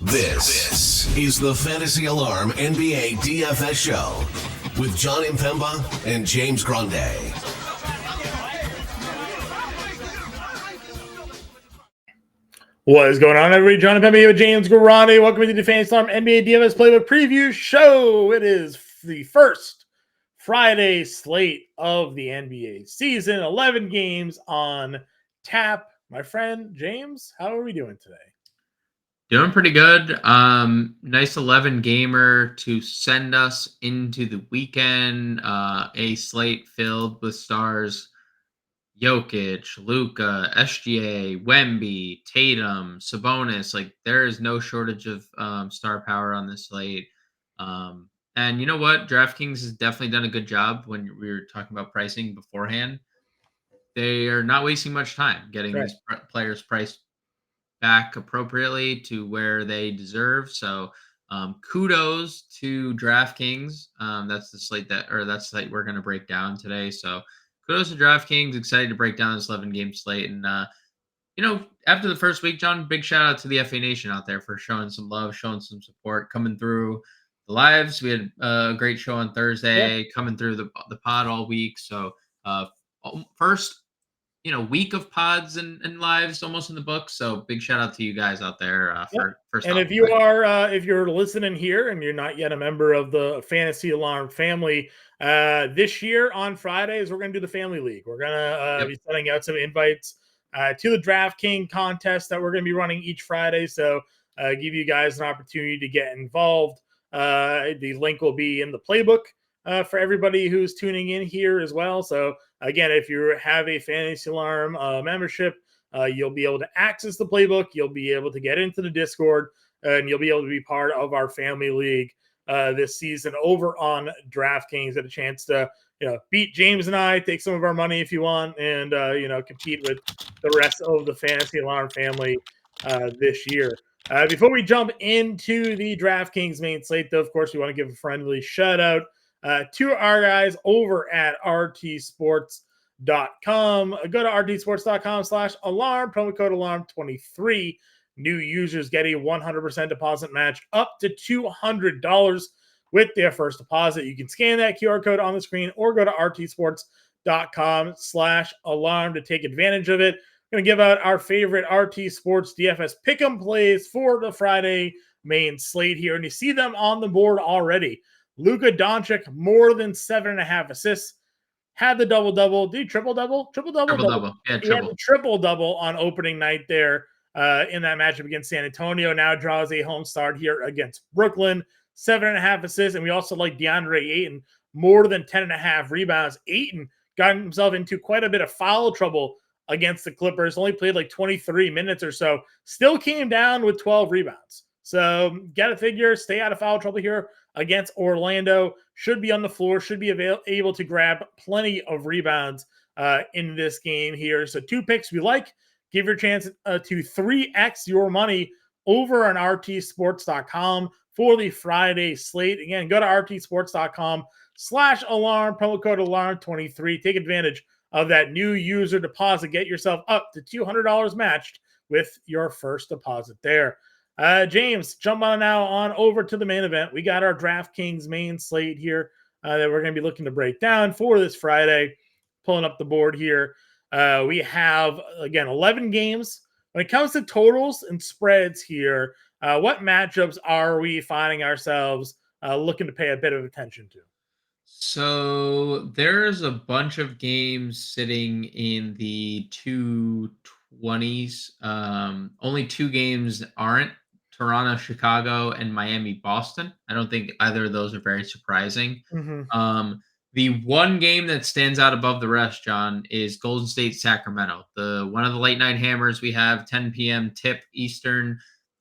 This is the Fantasy Alarm NBA DFS show with Jon Impemba and James Grande. What is going on, everybody? Jon Impemba here with James Grande. Welcome to the Fantasy Alarm NBA DFS Playbook Preview Show. It is the first Friday slate of the NBA season. 11 games on tap. My friend James, how are we doing today? Doing pretty good. Nice 11 gamer to send us into the weekend. A slate filled with stars: Jokic, Luka, SGA, Wemby, Tatum, Sabonis. Like, there is no shortage of star power on this slate. And you know what? DraftKings has definitely done a good job when we were talking about pricing beforehand. They are not wasting much time getting these players priced back appropriately to where they deserve. So kudos to DraftKings. That's the slate that's the slate we're going to break down today. So kudos to DraftKings. Excited to break down this 11 game slate. And after the first week, John, big shout out to the FA Nation out there for showing some love, showing some support, coming through the lives. We had a great show on Thursday, coming through the pod all week. So first week of pods and lives almost in the book. So big shout out to you guys out there for first. And if you're listening here and you're not yet a member of the Fantasy Alarm family, this year on Fridays, we're going to do the Family League. We're going to be sending out some invites to the DraftKings contest that we're going to be running each Friday. So give you guys an opportunity to get involved. The link will be in the playbook for everybody who's tuning in here as well. So again, if you have a Fantasy Alarm membership, you'll be able to access the playbook. You'll be able to get into the Discord, and you'll be able to be part of our family league this season over on DraftKings. Get a chance to beat James and I, take some of our money if you want, and compete with the rest of the Fantasy Alarm family this year. Before we jump into the DraftKings main slate, though, of course, we want to give a friendly shout out to our guys over at rtsports.com. Go to rtsports.com/alarm, promo code alarm23. New users get a 100% deposit match up to $200 with their first deposit. You can scan that QR code on the screen or go to rtsports.com/alarm to take advantage of it. I'm going to give out our favorite RT Sports DFS pick'em plays for the Friday main slate here, and you see them on the board already. Luka Doncic, more than 7.5 assists, had the double-double. Did he triple-double? Triple-double. Yeah, he had the triple-double on opening night there in that matchup against San Antonio. Now draws a home start here against Brooklyn. 7.5 assists, and we also like DeAndre Ayton, more than 10.5 rebounds. Ayton got himself into quite a bit of foul trouble against the Clippers. Only played like 23 minutes or so. Still came down with 12 rebounds. So got to figure, stay out of foul trouble here against Orlando. Should be on the floor, should be able to grab plenty of rebounds in this game here. So 2 picks we like. Give your chance to 3x your money over on rtsports.com for the Friday slate. Again, go to rtsports.com/alarm, promo code alarm23. Take advantage of that new user deposit. Get yourself up to $200 matched with your first deposit there. James, jump on now on over to the main event. We got our DraftKings main slate here that we're going to be looking to break down for this Friday. Pulling up the board here. We have, again, 11 games. When it comes to totals and spreads here, what matchups are we finding ourselves looking to pay a bit of attention to? So there's a bunch of games sitting in the 220s. Only 2 games aren't: Toronto, Chicago, and Miami, Boston. I don't think either of those are very surprising. Mm-hmm. The one game that stands out above the rest, John, is Golden State, Sacramento. One of the late night hammers we have, 10 p.m. tip Eastern,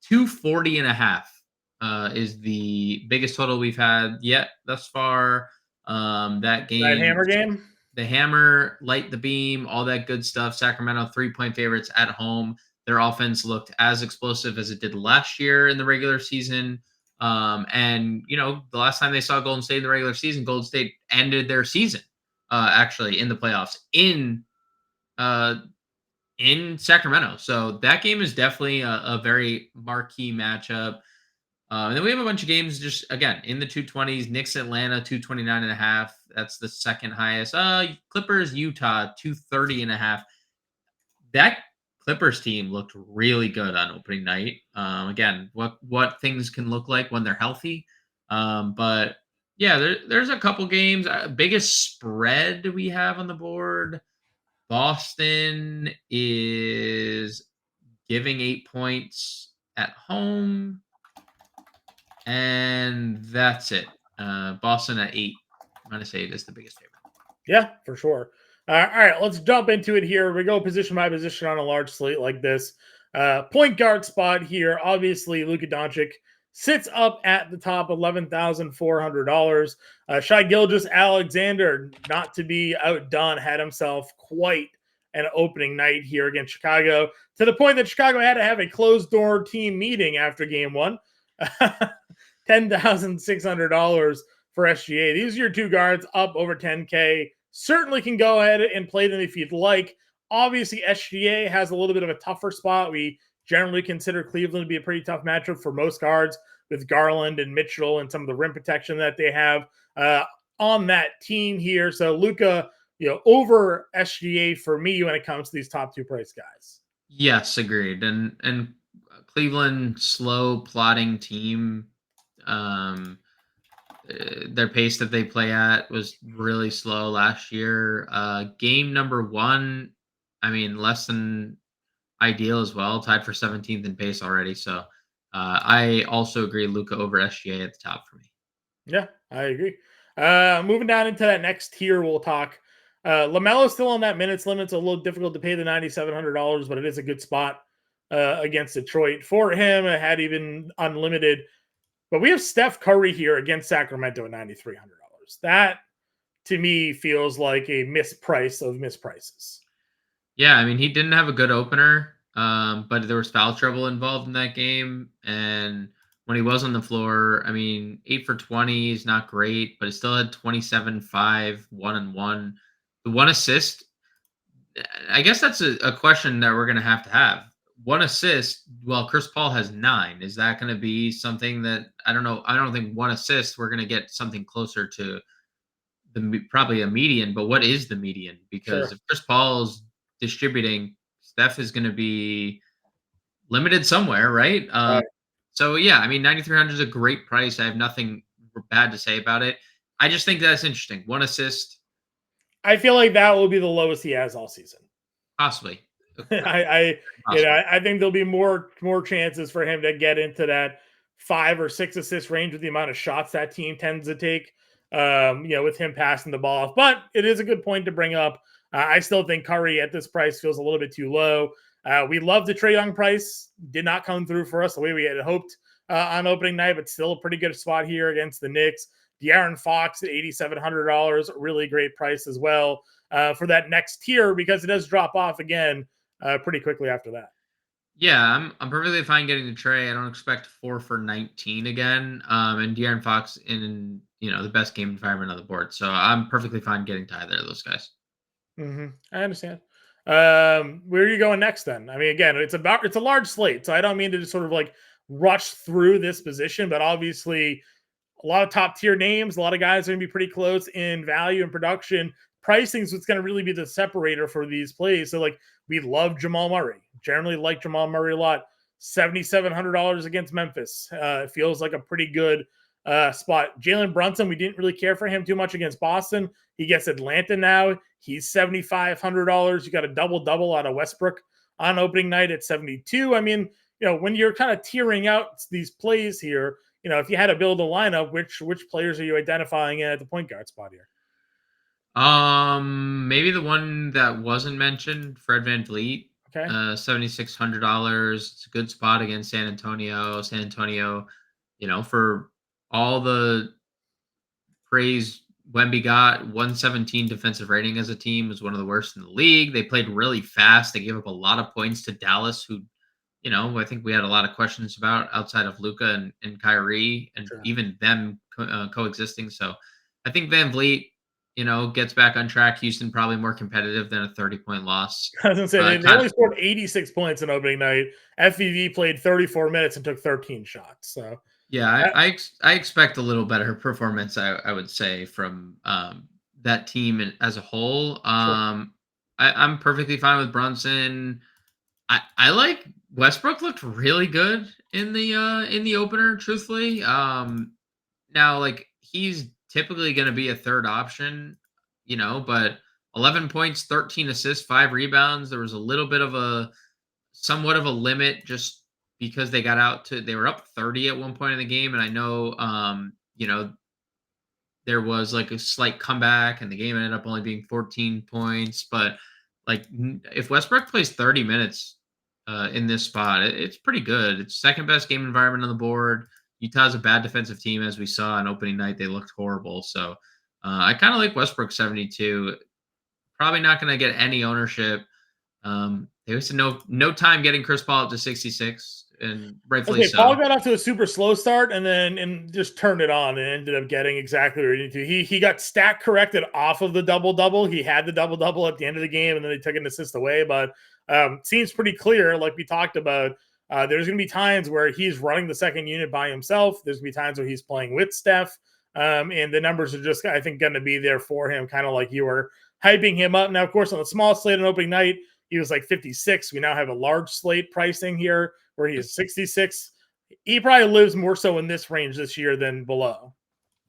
240.5 is the biggest total we've had yet thus far. That game, that hammer game, the hammer, light the beam, all that good stuff. Sacramento 3-point favorites at home. Their offense looked as explosive as it did last year in the regular season. And the last time they saw Golden State in the regular season, Golden State ended their season actually in the playoffs in in Sacramento. So that game is definitely a very marquee matchup. And then we have a bunch of games just, again, in the 220s. Knicks, Atlanta, 229.5. That's the second highest. Clippers, Utah, 230.5. That Clippers team looked really good on opening night. Again, what things can look like when they're healthy. But yeah, there's a couple games. Biggest spread we have on the board. Boston is giving 8 points at home, and that's it. Boston at 8, -8 is the biggest favorite. Yeah, for sure. All right, let's jump into it here. We go position by position on a large slate like this. Point guard spot here. Obviously, Luka Doncic sits up at the top, $11,400. Shai Gilgeous-Alexander, not to be outdone, had himself quite an opening night here against Chicago, to the point that Chicago had to have a closed-door team meeting after game one. $10,600 for SGA. These are your two guards up over 10K. Certainly can go ahead and play them if you'd like. Obviously, SGA has a little bit of a tougher spot. We generally consider Cleveland to be a pretty tough matchup for most guards with Garland and Mitchell and some of the rim protection that they have on that team here. So Luka, over SGA for me when it comes to these top two price guys. Yes, agreed. And Cleveland, slow plotting team. Their pace that they play at was really slow last year. Game number one, I mean, less than ideal as well, tied for 17th in pace already. So I also agree Luka over SGA at the top for me. Yeah, I agree. Moving down into that next tier, we'll talk. LaMelo's still on that minutes limit. It's a little difficult to pay the $9,700, but it is a good spot against Detroit. For him, it had even unlimited. But we have Steph Curry here against Sacramento at $9,300. That, to me, feels like a misprice of misprices. Yeah, I mean, he didn't have a good opener, but there was foul trouble involved in that game. And when he was on the floor, I mean, 8 for 20 is not great, but he still had 27, 5, 1 and 1. The one assist, I guess that's a question that we're going to have. One assist, well, Chris Paul has 9. Is that going to be something that, I don't know. I don't think one assist, we're going to get something closer to probably a median, but what is the median? Because if Chris Paul's distributing, Steph is going to be limited somewhere, right? So yeah, I mean, 9,300 is a great price. I have nothing bad to say about it. I just think that's interesting. One assist. I feel like that will be the lowest he has all season. Possibly. I think there'll be more chances for him to get into that 5 or 6 assist range with the amount of shots that team tends to take. With him passing the ball off. But it is a good point to bring up. I still think Curry at this price feels a little bit too low. We love the Trae Young price. Did not come through for us the way we had hoped on opening night, but still a pretty good spot here against the Knicks. De'Aaron Fox at $8,700, really great price as well for that next tier because it does drop off again pretty quickly after that. Yeah, I'm perfectly fine getting the Trae. I don't expect 4 for 19 again. And De'Aaron Fox in the best game environment on the board. So I'm perfectly fine getting to either of those guys. Mm-hmm. I understand. Where are you going next then? I mean, again, it's a large slate, so I don't mean to just sort of like rush through this position, but obviously a lot of top tier names, a lot of guys are going to be pretty close in value and production. Pricing is what's going to really be the separator for these plays. So, like, we love Jamal Murray. Generally like Jamal Murray a lot. $7,700 against Memphis. It feels like a pretty good spot. Jalen Brunson, we didn't really care for him too much against Boston. He gets Atlanta now. He's $7,500. You got a double-double out of Westbrook on opening night at 72. I mean, when you're kind of tearing out these plays here, if you had to build a lineup, which players are you identifying at the point guard spot here? Maybe the one that wasn't mentioned, Fred VanVleet. Okay. $7,600. It's a good spot against San Antonio. San Antonio, for all the praise Wemby got, 117 defensive rating as a team, was one of the worst in the league. They played really fast. They gave up a lot of points to Dallas, who, I think we had a lot of questions about outside of Luka and Kyrie and even them coexisting. So I think VanVleet, gets back on track, Houston probably more competitive than a 30-point loss. I was going to say, they only scored 86 points in opening night. FVV played 34 minutes and took 13 shots. So yeah, I expect a little better performance, I would say, from that team as a whole. Sure. I'm perfectly fine with Brunson. I like Westbrook looked really good in the opener, truthfully. Now, like, he's typically going to be a third option, but 11 points, 13 assists, 5 rebounds. There was a little bit of somewhat of a limit just because they were up 30 at one point in the game. And I know, there was like a slight comeback and the game ended up only being 14 points. But like, if Westbrook plays 30 minutes in this spot, it's pretty good. It's second best game environment on the board. Utah's a bad defensive team, as we saw on opening night. They looked horrible. So I kind of like Westbrook 72. Probably not going to get any ownership. They wasted no time getting Chris Paul up to 66, and rightfully so. Paul got off to a super slow start and just turned it on and ended up getting exactly where he needed to. He got stat corrected off of the double-double. He had the double-double at the end of the game, and then they took an assist away. But seems pretty clear, like we talked about, there's going to be times where he's running the second unit by himself. There's going to be times where he's playing with Steph. And the numbers are just, I think, going to be there for him, kind of like you were hyping him up. Now, of course, on the small slate on opening night, he was like 56. We now have a large slate pricing here where he is 66. He probably lives more so in this range this year than below.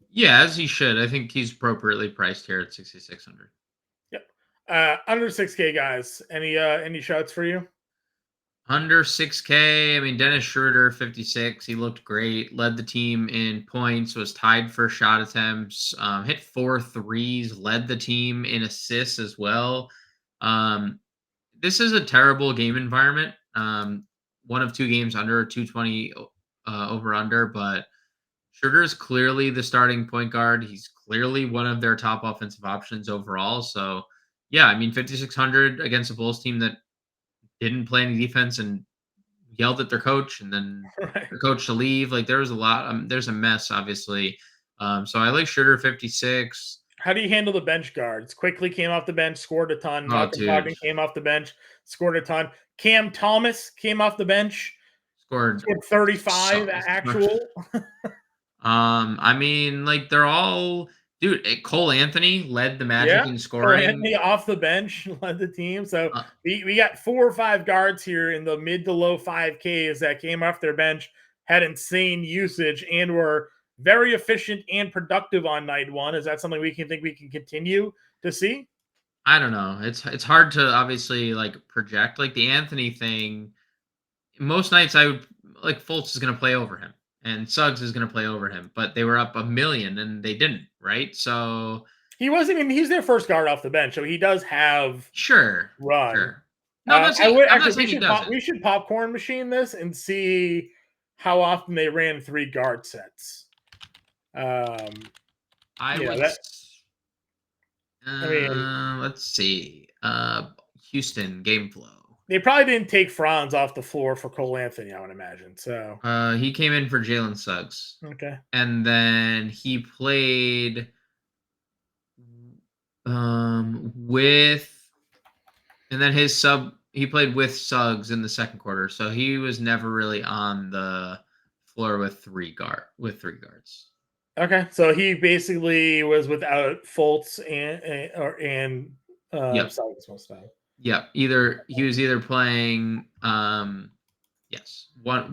Yeah, as he should. I think he's appropriately priced here at 6,600. Yep. Under 6K guys. Any shouts for you? Under 6K, I mean, Dennis Schroeder, 56. He looked great. Led the team in points, was tied for shot attempts, hit 4 threes, led the team in assists as well. This is a terrible game environment. One of 2 games under 220 over under, but Schroeder is clearly the starting point guard. He's clearly one of their top offensive options overall. So, yeah, I mean, 5,600 against a Bulls team that didn't play any defense and yelled at their coach and then the coach to leave. Like, there was a lot. There's a mess, obviously. So I like Schroeder 56. How do you handle the bench guards? Quickly came off the bench, scored a ton. Malcolm Brogdon came off the bench, scored a ton. Cam Thomas came off the bench, scored 35 actual. I mean, like, they're all, dude. Cole Anthony led the Magic in scoring. Cole Anthony off the bench led the team. So we got 4 or 5 guards here in the mid to low 5Ks that came off their bench, had insane usage, and were very efficient and productive on night one. Is that something we can continue to see? I don't know. It's hard to obviously like project. Like the Anthony thing, most nights I would like Fultz is going to play over him and Suggs is going to play over him, but they were up 1 million and they didn't, right? So he wasn't. I mean, he's their first guard off the bench, so he does have run. Sure. No, we should popcorn machine this and see how often they ran 3 guard sets. Let's see. Houston game flow. They probably didn't take Franz off the floor for Cole Anthony, I would imagine. So he came in for Jalen Suggs. Okay. And then he played he played with Suggs in the second quarter. So he was never really on the floor with 3 guards. Okay, so he basically was without Fultz and Suggs most of the time. Yeah, he was either playing one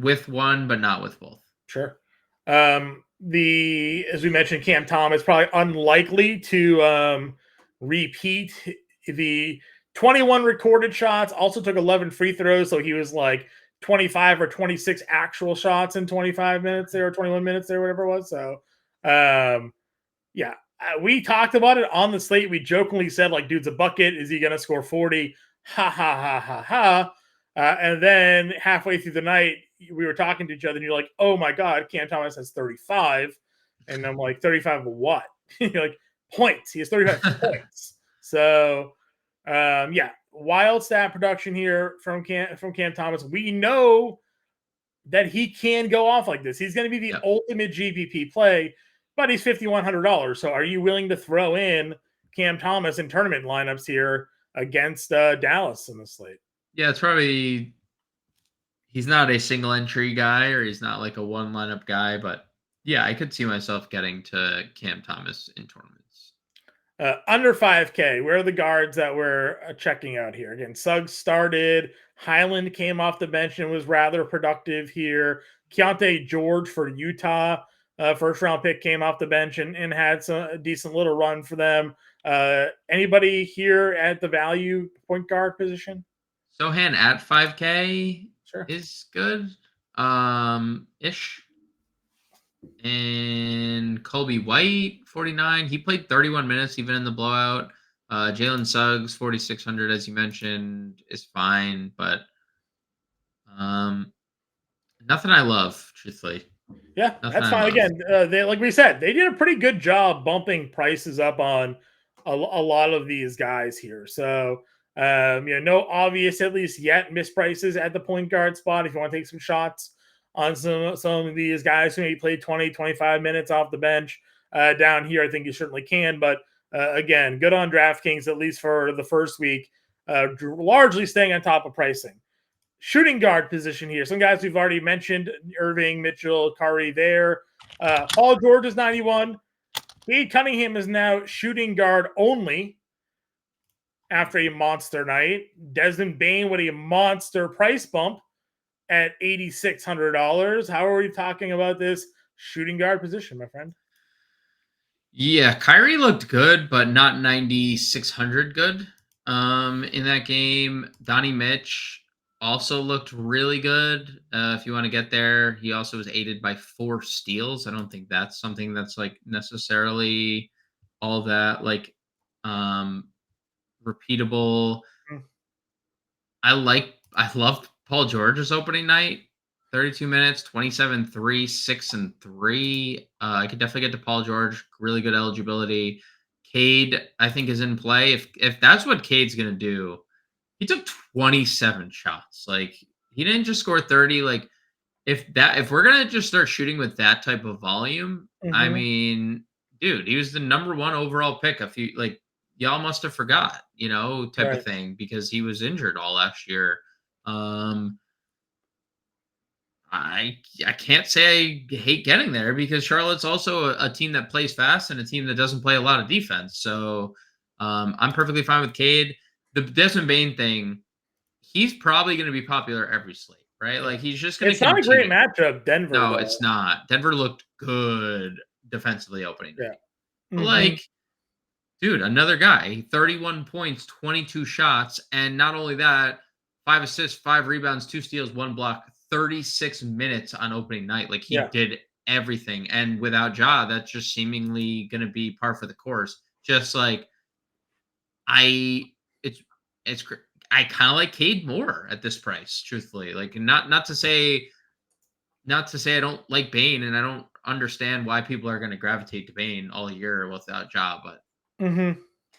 with one, but not with both. Sure. As we mentioned, Cam Thomas probably unlikely to repeat the 21 recorded shots. Also took 11 free throws, so he was like 25 or 26 actual shots in 25 minutes there, or 21 minutes there, whatever it was. So. We talked about it on the slate. We jokingly said, like, dude's a bucket. Is he going to score 40? Ha, ha, ha, ha, ha. And then halfway through the night, we were talking to each other, and you're like, oh, my God, Cam Thomas has 35. And I'm like, 35 of what? You're like, points. He has 35 points. So, wild stat production here from Cam Thomas. We know that he can go off like this. He's going to be the ultimate GPP play, but he's $5,100. So are you willing to throw in Cam Thomas in tournament lineups here against Dallas in the slate. Yeah, it's probably he's not a single entry guy, or he's not like a one lineup guy, but yeah, I could see myself getting to Cam Thomas in tournaments. Under 5K, where are the guards that we're checking out here? Again, Suggs started. Highland came off the bench and was rather productive here. Keontae George for Utah, first round pick, came off the bench and had a decent little run for them. Anybody here at the value point guard position? Sohan at 5K Sure. is good. Ish. And Colby White, 49. He played 31 minutes even in the blowout. Jalen Suggs, 4,600, as you mentioned, is fine, but nothing I love, truthfully. Yeah, Nothing that's I fine. love. Again, they, like we said, they did a pretty good job bumping prices up on a lot of these guys here. So, no obvious, at least yet, misprices at the point guard spot. If you want to take some shots on some of these guys who maybe played 20, 25 minutes off the bench down here, I think you certainly can. But again, good on DraftKings, at least for the first week, largely staying on top of pricing. Shooting guard position here. Some guys we've already mentioned: Irving, Mitchell, Curry there. Paul George is 91. Cade Cunningham is now shooting guard only after a monster night. Desmond Bane with a monster price bump at $8,600. How are we talking about this shooting guard position, my friend? Yeah, Kyrie looked good, but not 9,600 good in that game. Donnie Mitch also looked really good. If you want to get there, he also was aided by 4 steals. I don't think that's something that's like necessarily all that like repeatable. Mm. I loved Paul George's opening night. 32 minutes, 27, 3, 6, and 3. I could definitely get to Paul George. Really good eligibility. Cade, I think, is in play. If that's what Cade's gonna do, he took 27 shots. Like, he didn't just score 30. Like, if we're gonna just start shooting with that type of volume, I mean, dude, he was the number 1 overall pick. A few, like, y'all must have forgot, type of thing, because he was injured all last year. I can't say I hate getting there, because Charlotte's also a team that plays fast and a team that doesn't play a lot of defense. So I'm perfectly fine with Cade. The Desmond Bane thing, he's probably going to be popular every slate, right? Like, he's just going to continue. It's not a great matchup, Denver. No, though. It's not. Denver looked good defensively opening night. But like, dude, another guy, 31 points, 22 shots, and not only that, 5 assists, 5 rebounds, 2 steals, 1 block, 36 minutes on opening night. Like, he did everything. And without Ja, that's just seemingly going to be par for the course. Just like, I kind of like Cade more at this price, truthfully. Like, not to say I don't like Bane, and I don't understand why people are going to gravitate to Bane all year without Ja, but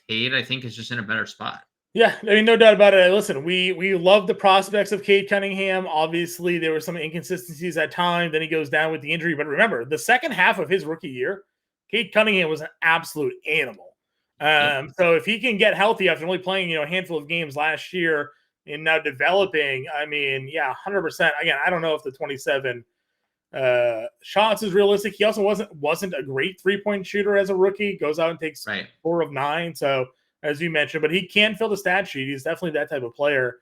Cade, I think, is just in a better spot. Yeah, I mean, no doubt about it. Listen, we love the prospects of Cade Cunningham. Obviously, there were some inconsistencies at times. Then he goes down with the injury. But remember, the second half of his rookie year, Cade Cunningham was an absolute animal. So if he can get healthy after only playing, a handful of games last year and now developing, I mean, 100%. Again, I don't know if the 27 shots is realistic. He also wasn't a great 3-point shooter as a rookie. Goes out and takes 4 of 9. So, as you mentioned, but he can fill the stat sheet. He's definitely that type of player.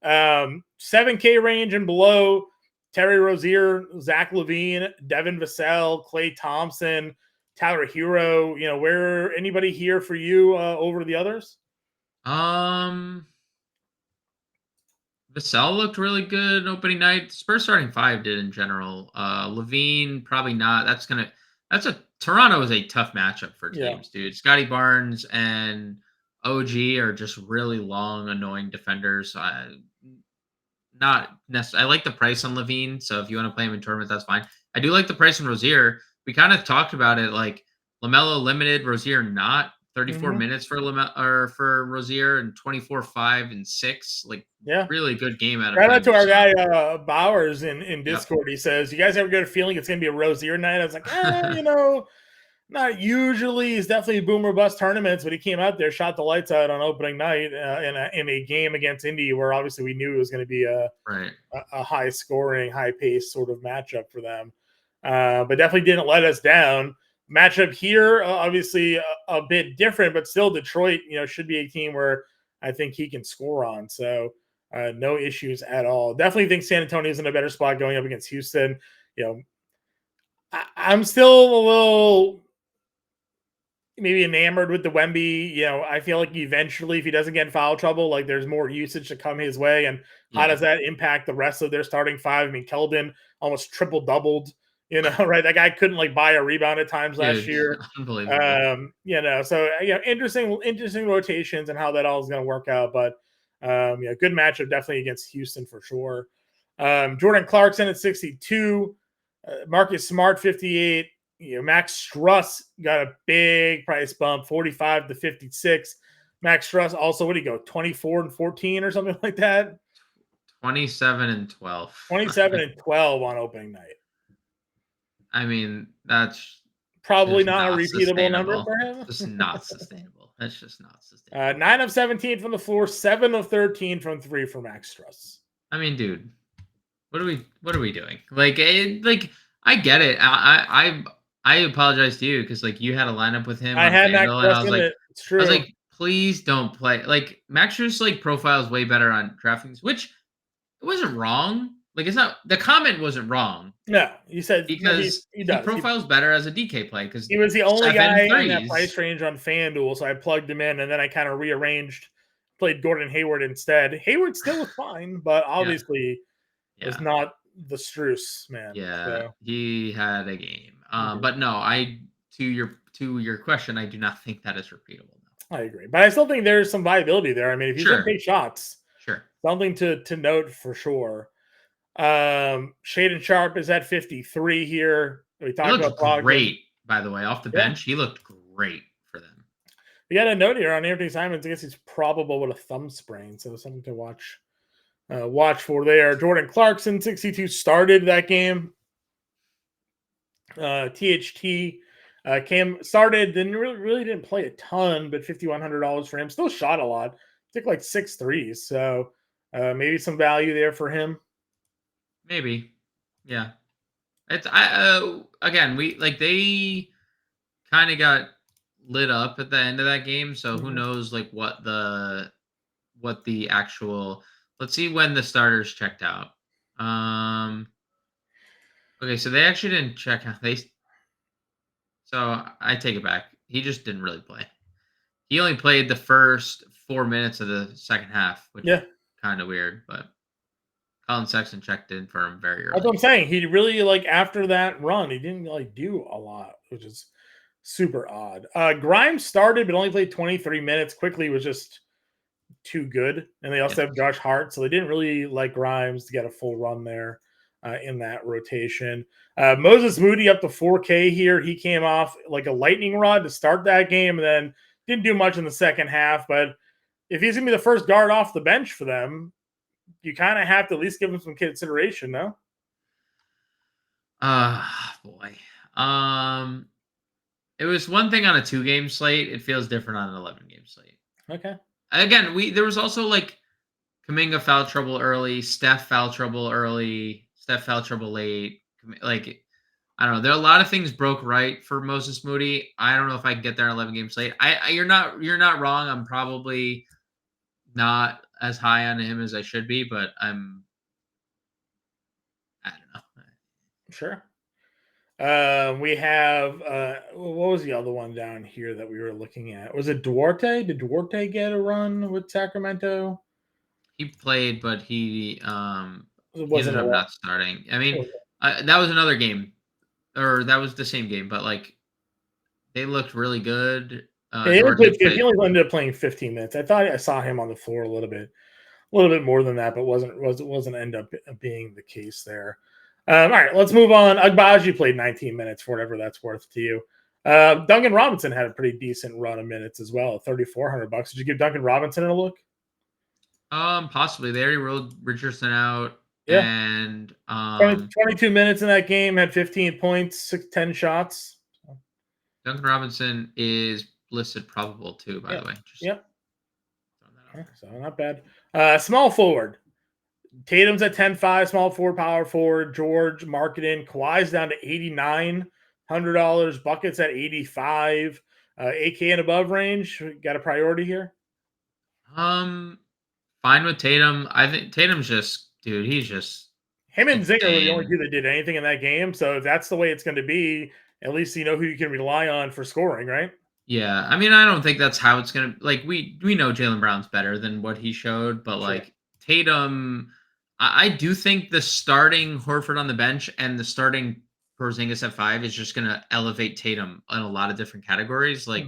7K range and below: Terry Rozier, Zach LaVine, Devin Vassell, Klay Thompson, Tyler Hero. Where anybody here for you over the others? Vassell looked really good opening night. Spurs starting 5 did in general. LaVine, probably not. Toronto is a tough matchup for teams, dude. Scotty Barnes and OG are just really long, annoying defenders. Not necessarily. I like the price on LaVine, so if you want to play him in tournaments, that's fine. I do like the price on Rozier. We kind of talked about it, like LaMelo limited, Rozier not. 34 minutes for for Rozier, and 24, 5, and 6. Like, really good game out of him. Shout out to our guy Bowers in Discord. He says, "You guys ever get a feeling it's going to be a Rozier night?" I was like, Not usually. He's definitely boom or bust tournaments, but he came out there, shot the lights out on opening night in a game against Indy, where obviously we knew it was going to be a high scoring, high pace sort of matchup for them. But definitely didn't let us down. Matchup here, obviously a bit different, but still Detroit, should be a team where I think he can score on. So no issues at all. Definitely think San Antonio's in a better spot going up against Houston. I'm still a little maybe enamored with the Wemby. I feel like eventually, if he doesn't get in foul trouble, like there's more usage to come his way. And how does that impact the rest of their starting five? I mean, Keldon almost triple doubled, right? That guy couldn't buy a rebound at times last year. Unbelievable. So interesting rotations and how that all is going to work out. But good matchup definitely against Houston for sure. Jordan Clarkson at 62, Marcus Smart 58. Max Struss got a big price bump, 45 to 56. Max Struss also, what do you go, 24 and 14 or something like that? 27 and 12. 27 and 12 on opening night. I mean, that's probably not a repeatable number for him. Just not sustainable. That's just not sustainable. 9 of 17 from the floor, 7 of 13 from 3 for Max Struss. I mean, dude, what are we doing? I get it. I apologize to you because you had a lineup with him. I had Max Struss in it. It's true. I was like, please don't play. Max Struss profile is way better on DraftKings, which it wasn't wrong. It's not, the comment wasn't wrong. No, you said because he profiles better as a DK play because he was the only guy in that price range on FanDuel, so I plugged him in and then I kind of rearranged, played Gordon Hayward instead. Hayward still was fine, but obviously was not the Struss man. Yeah, so he had a game. But no, to your question, I do not think that is repeatable. No. I agree, but I still think there's some viability there. I mean, if he's going to take shots, something to note for sure. Shaedon Sharpe is at 53 here. We talked about Brogdon. Great, by the way, off the bench. He looked great for them. We got a note here on Anthony Simons. I guess he's probable with a thumb sprain, so something to watch for there. Jordan Clarkson, 62, started that game. THT started, really didn't play a ton, but $5,100 for him. Still shot a lot. Took 6 threes, so maybe some value there for him. Maybe, yeah. It's again, they kind of got lit up at the end of that game, so who knows what the actual. Let's see when the starters checked out. Okay, so they actually didn't check out. So I take it back. He just didn't really play. He only played the first 4 minutes of the second half, which is kind of weird, but Colin Sexton checked in for him very early. That's what I'm saying. He really, after that run, he didn't do a lot, which is super odd. Grimes started, but only played 23 minutes. Quickly was just too good. And they also have Josh Hart, so they didn't really like Grimes to get a full run there in that rotation. Moses Moody up to 4K here. He came off like a lightning rod to start that game and then didn't do much in the second half. But if he's going to be the first guard off the bench for them, you kind of have to at least give him some consideration, no? Boy. It was one thing on a 2-game slate. It feels different on an 11-game slate. Okay. Again, there was also Kuminga foul trouble early, Steph foul trouble early, Steph foul trouble late. I don't know. There are a lot of things broke right for Moses Moody. I don't know if I can get there on 11-game slate. You're not wrong. I'm probably not as high on him as I should be, but I don't know. Sure. We have what was the other one down here that we were looking at? Was it Duarte? Did Duarte get a run with Sacramento? He played, but he ended up not starting. I mean, that was another game, or that was the same game, but they looked really good. He only ended up playing 15 minutes. I thought I saw him on the floor a little bit more than that, but wasn't end up being the case there. All right, let's move on. Agbaji played 19 minutes for whatever that's worth to you. Duncan Robinson had a pretty decent run of minutes as well, $3,400. Did you give Duncan Robinson a look? Possibly. They already rolled Richardson out. Yeah. And 22 minutes in that game, had 15 points, 10 shots. Duncan Robinson is listed probable too, by the way. Yep. So not bad. Small forward. Tatum's at 10.5, small forward, power forward. George, Marketing. Kawhi's down to $8,900. Buckets at 85. 8K and above range. Got a priority here? Fine with Tatum. I think Tatum's just, dude, he's just him and Zinger were the only insane. two that did anything in that game. So if that's the way it's going to be, at least you know who you can rely on for scoring, right? Yeah, I mean, I don't think that's how it's gonna. Like, we know Jaylen Brown's better than what he showed, but Sure. like Tatum, I do think the starting Horford on the bench and the starting Porzingis at 5 is just gonna elevate Tatum in a lot of different categories. Like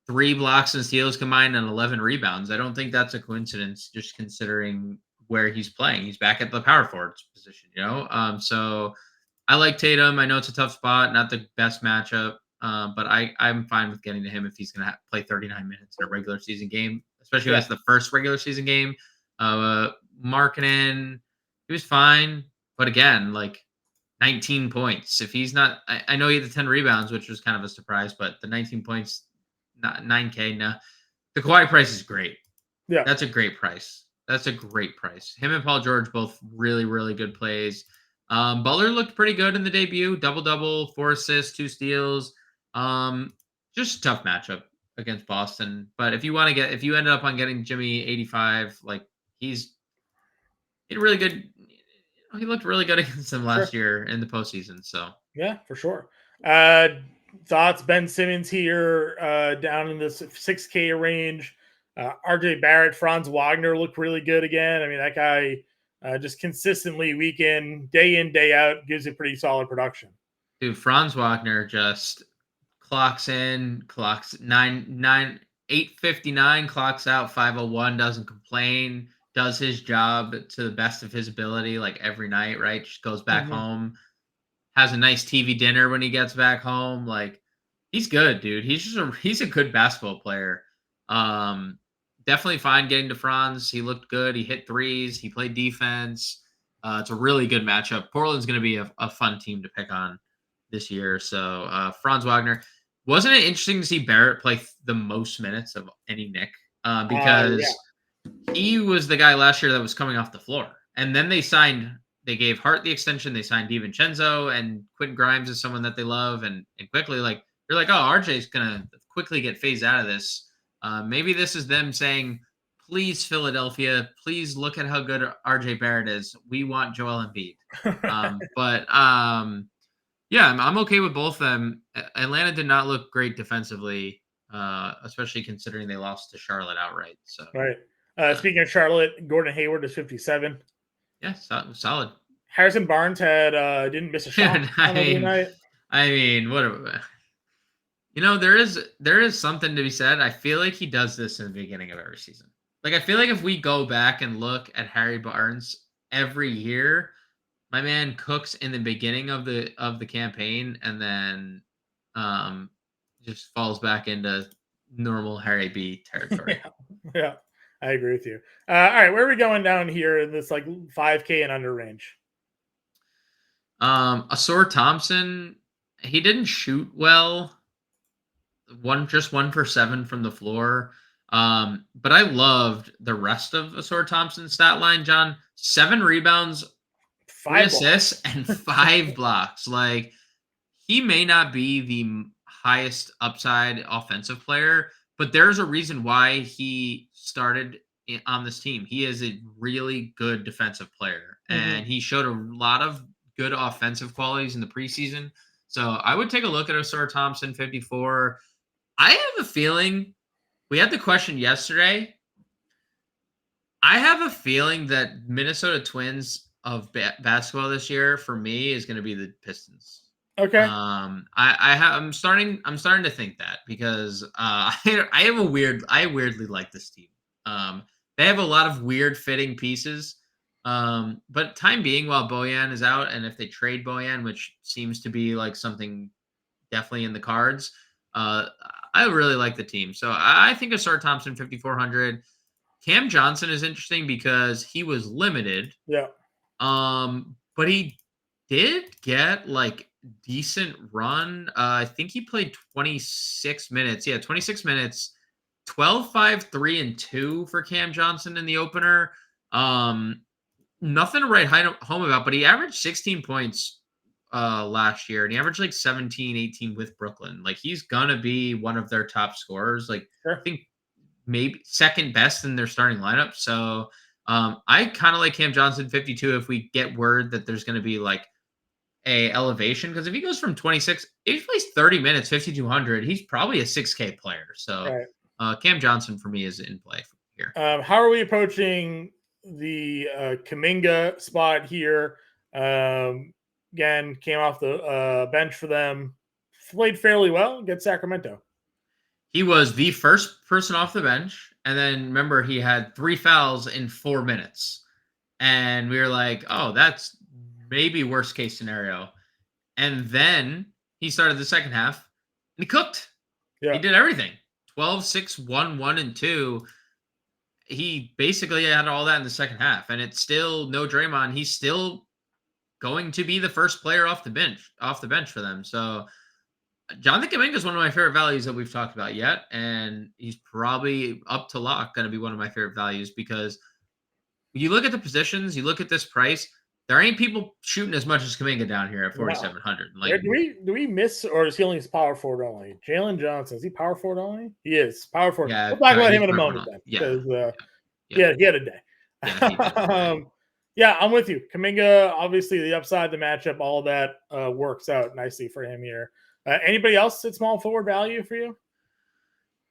3 blocks and steals combined and 11 rebounds. I don't think that's a coincidence, just considering where he's playing. He's back at the power forward position, you know. So I like Tatum. I know it's a tough spot, not the best matchup. But I'm fine with getting to him if he's going to play 39 minutes in a regular season game, especially as the first regular season game. Markkanen, he was fine, but again, like 19 points. If he's not, I know he had the 10 rebounds, which was kind of a surprise, but the 19 points, not 9K. No, the Kawhi price is great. Yeah, that's a great price. That's a great price. Him and Paul George both really, really good plays. Butler looked pretty good in the debut. Double-double, 4 assists, 2 steals. Just a tough matchup against Boston. But if you ended up on getting Jimmy 85, like he really good. He looked really good against them last year in the postseason. So yeah, for sure. Thoughts? Ben Simmons here, down in the 6K range. RJ Barrett, Franz Wagner look really good again. I mean, that guy just consistently day in, day out, gives a pretty solid production. Dude, Franz Wagner just clocks in, clocks 8:59, clocks out 5:01, doesn't complain, does his job to the best of his ability, like every night, right? Just goes back home, has a nice TV dinner when he gets back home. Like, he's good, dude. He's a good basketball player. Definitely fine getting to Franz. He looked good. He hit threes. He played defense. It's a really good matchup. Portland's going to be a fun team to pick on this year. So Franz Wagner. Wasn't it interesting to see Barrett play the most minutes of any Knick? Because he was the guy last year that was coming off the floor. And then they gave Hart the extension. They signed DiVincenzo, and Quentin Grimes is someone that they love. And quickly, like, you're like, oh, RJ's going to quickly get phased out of this. Maybe this is them saying, please, Philadelphia, please look at how good RJ Barrett is. We want Joel Embiid. Yeah, I'm okay with both of them. Atlanta did not look great defensively, especially considering they lost to Charlotte outright. So right. Speaking of Charlotte, Gordon Hayward is 57. Yeah, solid. Harrison Barnes didn't miss a shot on the night. I mean, what? There is something to be said. I feel like he does this in the beginning of every season. Like, I feel like if we go back and look at Harry Barnes every year, my man cooks in the beginning of the campaign and then just falls back into normal Harry B territory. Yeah, I agree with you. All right, where are we going down here in this like 5K and under range? Asor Thompson, he didn't shoot well. Just 1 for 7 from the floor. But I loved the rest of Asor Thompson's stat line, John. 7 rebounds, 3 assists, and 5 blocks. Like, he may not be the highest upside offensive player, but there's a reason why he started on this team. He is a really good defensive player, and he showed a lot of good offensive qualities in the preseason. So I would take a look at Asor Thompson, 54. I have a feeling, we had the question yesterday. I have a feeling that Minnesota Twins of basketball this year, for me, is going to be the Pistons. Okay. I'm starting to think that, because I weirdly like this team. They have a lot of weird fitting pieces. But time being, while Bojan is out, and if they trade Bojan, which seems to be like something definitely in the cards, I really like the team. So I think Asar Thompson, 5,400. Cam Johnson is interesting because he was limited. Yeah. But he did get like decent run. I think he played 26 minutes. Yeah, 26 minutes. 12, 5, 3, and 2 for Cam Johnson in the opener. Nothing to write home about, but he averaged 16 points last year, and he averaged like 17, 18 with Brooklyn. Like, he's gonna be one of their top scorers. Like, Sure. I think maybe second best in their starting lineup. So I kind of like Cam Johnson 52 if we get word that there's going to be like a elevation, because if he goes from 26, if he plays 30 minutes, 5,200, he's probably a 6K player. So Right. Cam Johnson for me is in play here. How are we approaching the Kuminga spot here? Again, came off the bench for them, played fairly well against Sacramento. He was the first person off the bench, and then remember he had 3 fouls in 4 minutes, and we were like, oh, that's maybe worst case scenario. And then he started the second half and he cooked. Yeah. He did everything. 12, 6, 1, 1, and 2. He basically had all that in the second half. And it's still no Draymond. He's still going to be the first player off the bench for them. So Jonathan Kuminga is one of my favorite values that we've talked about yet. And he's probably up to lock going to be one of my favorite values, because you look at the positions, you look at this price, there ain't people shooting as much as Kuminga down here at 4,700. Like, do we miss, or is he only power forward only? Jalen Johnson, is he power forward only? He is power forward. Yeah, we'll talk about him in a moment then. Yeah. Yeah, he had a day. Yeah, he did. Yeah, I'm with you. Kuminga, obviously the upside, the matchup, all that works out nicely for him here. Anybody else at small forward value for you?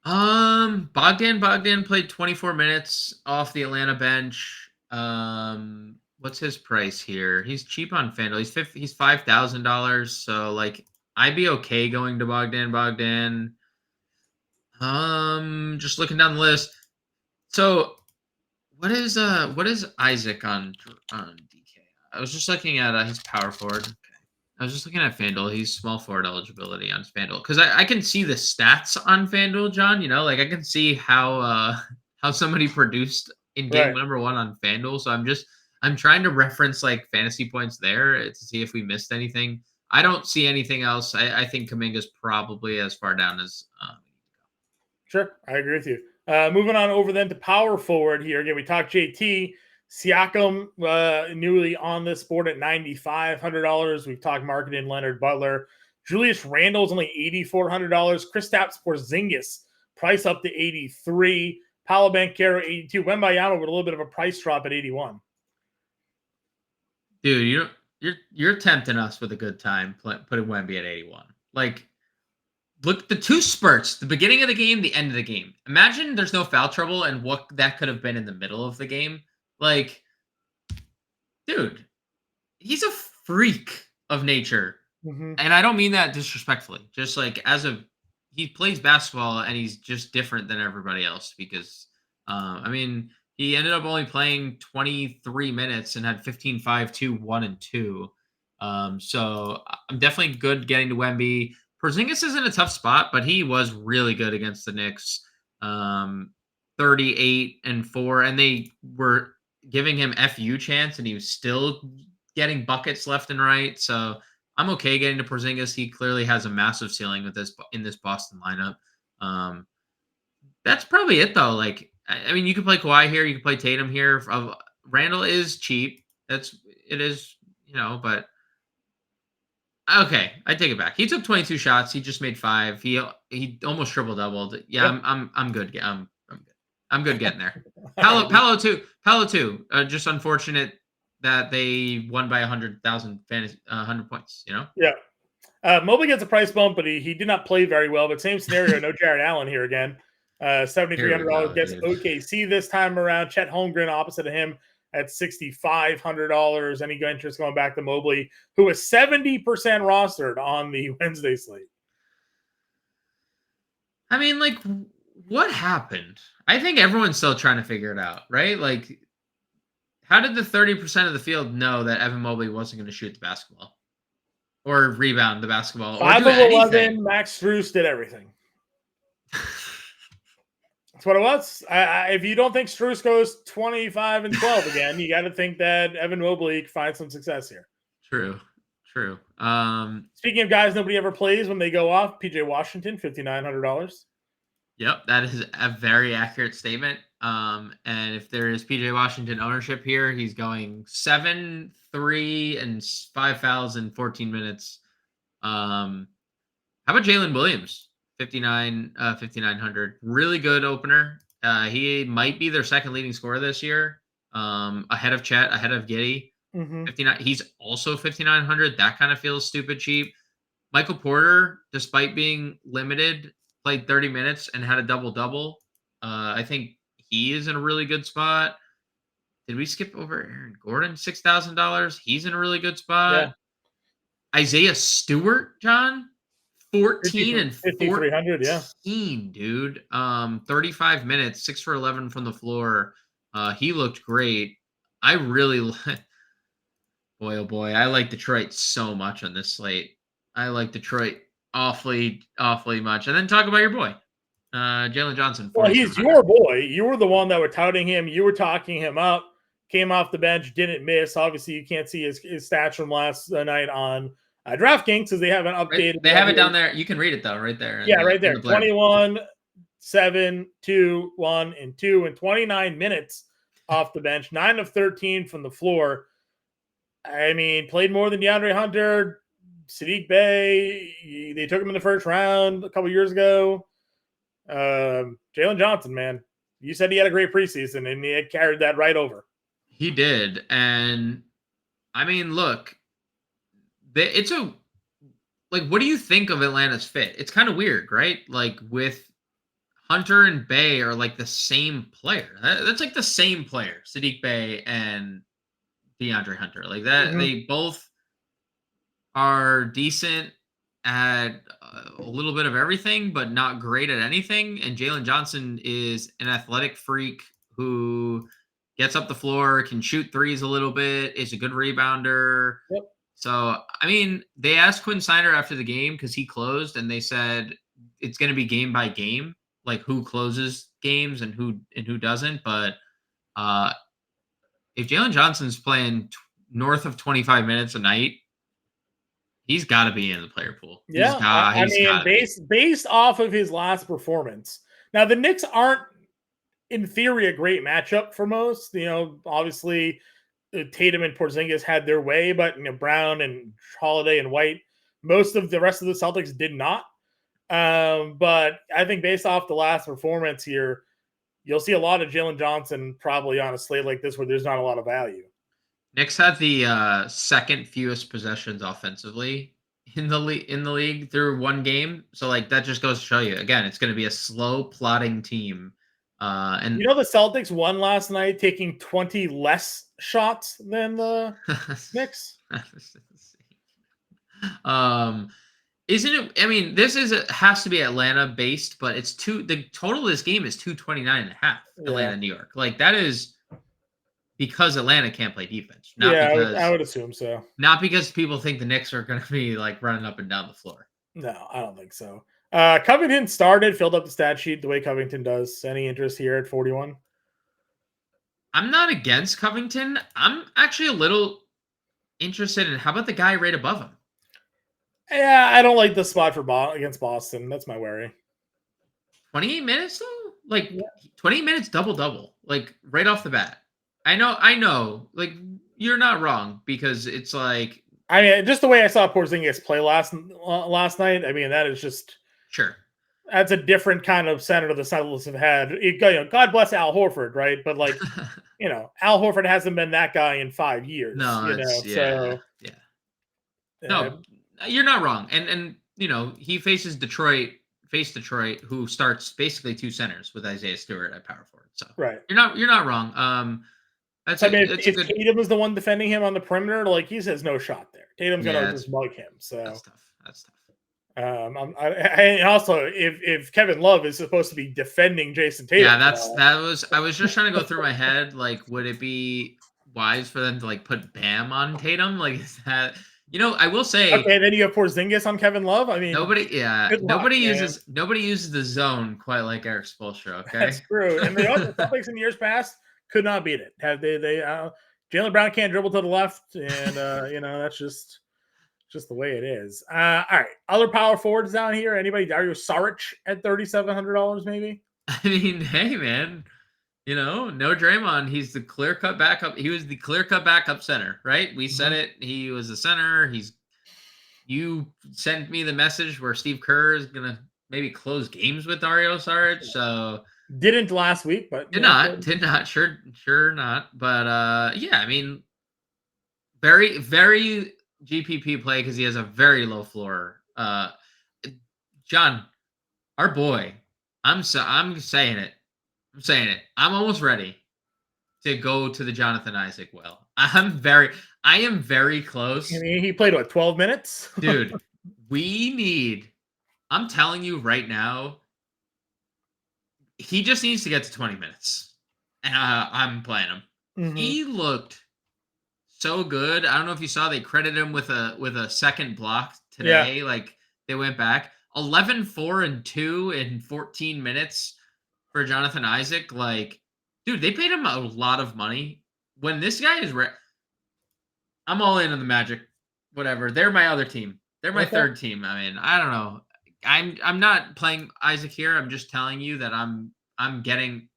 Bogdan played 24 minutes off the Atlanta bench. What's his price here? He's cheap on FanDuel. He's $5,000. So like, I'd be okay going to Bogdan. Just looking down the list. So what is Isaac on DK? I was just looking at his power forward. Okay. I was just looking at FanDuel. He's small forward eligibility on FanDuel, because I can see the stats on FanDuel, John. You know, like I can see how somebody produced in game number 1 on FanDuel. So I'm trying to reference like fantasy points there to see if we missed anything. I don't see anything else. I think Kuminga's probably as far down as Sure, I agree with you. Moving on over then to power forward here. Again, we talked JT. Siakam newly on this board at $9,500. We've talked Marketing Leonard Butler. Julius Randle's only $8,400. Kristaps Porzingis price up to $83. Paolo Banchero $82. Wembanyama with a little bit of a price drop at $81. Dude, you're tempting us with a good time putting Wemby at 81. Like, look, the 2 spurts, the beginning of the game, the end of the game. Imagine there's no foul trouble and what that could have been in the middle of the game. Like, dude, he's a freak of nature. Mm-hmm. And I don't mean that disrespectfully. Just like he plays basketball and he's just different than everybody else, because, he ended up only playing 23 minutes and had 15, 5, 2, 1, and 2. So I'm definitely good getting to Wemby. Porzingis is in a tough spot, but he was really good against the Knicks. 38 and 4, and they were giving him FU chance, and he was still getting buckets left and right. So I'm okay getting to Porzingis. He clearly has a massive ceiling in this Boston lineup. That's probably it though. Like, I mean, you could play Kawhi here, you could play Tatum here. Randall is cheap. It is, but okay, I take it back. He took 22 shots. He just made 5. He almost triple doubled. Yeah, yep. I'm good. I'm good getting there. Palo too. Just unfortunate that they won by 100,000 fantasy 100 points. Yeah. Mobley gets a price bump, but he did not play very well. But same scenario, no Jared Allen here again. $7,300 gets OKC this time around. Chet Holmgren opposite of him at $6,500. Any interest going back to Mobley, who was 70% rostered on the Wednesday slate? I mean, like, what happened? I think everyone's still trying to figure it out, right? Like, how did the 30% of the field know that Evan Mobley wasn't going to shoot the basketball or rebound the basketball? 5 of 11, Max Strus did everything. That's what it was. If you don't think Strus goes 25 and 12 again, you got to think that Evan Mobley can find some success here. True. True. Speaking of guys nobody ever plays when they go off, PJ Washington, $5,900. Yep, that is a very accurate statement. And if there is PJ Washington ownership here, he's going 7, 3, and 5 fouls in 14 minutes. How about Jalen Williams? 5,900. Really good opener. He might be their second leading scorer this year. Ahead of Chet, ahead of Giddey. 59. He's also 5,900. That kind of feels stupid cheap. Michael Porter, despite being limited, played 30 minutes and had a double-double. I think he is in a really good spot. Did we skip over Aaron Gordon? $6,000. He's in a really good spot. Yeah. Isaiah Stewart, John, 14 and 5,300, yeah. dude. 35 minutes, 6 for 11 from the floor. He looked great. I really boy, oh boy, I like Detroit so much on this slate. I like Detroit awfully, awfully much. And then talk about your boy, Jalen Johnson. Well, he's your boy. You were the one that were touting him. You were talking him up. Came off the bench, didn't miss. Obviously, you can't see his stats from last night on DraftKings because they haven't updated. Right. They have it down there. You can read it though, right there. Yeah, right there. 21, 7, 2, 1, and 2, and 29 minutes off the bench. 9 of 13 from the floor. I mean, played more than DeAndre Hunter, Sadiq Bey. They took him in the first round a couple years ago. Jalen Johnson, man, you said he had a great preseason, and he had carried that right over. He did, and I mean, look, what do you think of Atlanta's fit? It's kind of weird, right? Like with Hunter and Bey are like the same player. That's like the same player, Sadiq Bey and DeAndre Hunter. Like that, They both are decent at a little bit of everything, but not great at anything. And Jalen Johnson is an athletic freak who gets up the floor, can shoot threes a little bit, is a good rebounder. Yep. So, I mean, they asked Quinn Snyder after the game because he closed, and they said it's going to be game by game, like who closes games and who doesn't. But if Jalen Johnson's playing north of 25 minutes a night, he's got to be in the player pool. Yeah, based off of his last performance. Now, the Knicks aren't, in theory, a great matchup for most. You know, obviously, Tatum and Porzingis had their way, but Brown and Holiday and White, most of the rest of the Celtics did not. But I think based off the last performance here, you'll see a lot of Jalen Johnson probably on a slate like this where there's not a lot of value. Knicks had the second fewest possessions offensively in the league through one game. So like that just goes to show you again, it's going to be a slow plotting team. And the Celtics won last night taking 20 less shots than the Knicks. Isn't it? I mean, has to be Atlanta based, but the total of this game is 229.5. Atlanta, New York. Like that is because Atlanta can't play defense. I would assume so. Not because people think the Knicks are going to be like running up and down the floor. No, I don't think so. Covington filled up the stat sheet the way Covington does. Any interest here at 41? I'm not against Covington. I'm actually a little interested in how about the guy right above him? Yeah, I don't like the spot against Boston. That's my worry. 28 minutes though? Like 28 minutes double-double. Like right off the bat. I know. Like you're not wrong because it's like I mean, just the way I saw Porzingis play last night, I mean, that is just sure. That's a different kind of center the Celtics have had. God bless Al Horford, right? But like, Al Horford hasn't been that guy in 5 years. No, No, you're not wrong. And he faces Detroit, who starts basically two centers with Isaiah Stewart at power forward. So right, you're not wrong. If Tatum is the one defending him on the perimeter, like he says no shot there. Tatum's gonna just mug him. So that's tough. And also, if Kevin Love is supposed to be defending Jayson Tatum, I was just trying to go through my head, like, would it be wise for them to like put Bam on Tatum? Like, is that I will say, okay, then you have Porzingis on Kevin Love. I mean, nobody uses the zone quite like Eric Spoelstra. Okay, that's true. And the Celtics in years past could not beat it. Jaylen Brown can't dribble to the left, and that's just just the way it is. All right. Other power forwards down here. Anybody? Dario Saric at $3,700 maybe? I mean, hey, man. No Draymond. He's the clear-cut backup. He was the clear-cut backup center, right? We said it. He was the center. You sent me the message where Steve Kerr is going to maybe close games with Dario Saric. So didn't last week, but did not. Sure not. But yeah, I mean, very, very GPP play because he has a very low floor. John, our boy, I'm saying it. I'm almost ready to go to the Jonathan Isaac well. I am very close. I mean, he played, 12 minutes? Dude, I'm telling you right now, he just needs to get to 20 minutes. And I'm playing him. Mm-hmm. He looked so good. I don't know if you saw, they credited him with a second block today. Yeah. Like, they went back 11, 4, and 2 in 14 minutes for Jonathan Isaac. Like, dude, they paid him a lot of money. When this guy is I'm all in on the Magic. Whatever. They're my other team. They're my third team. I mean, I don't know. I'm not playing Isaac here. I'm just telling you that I'm getting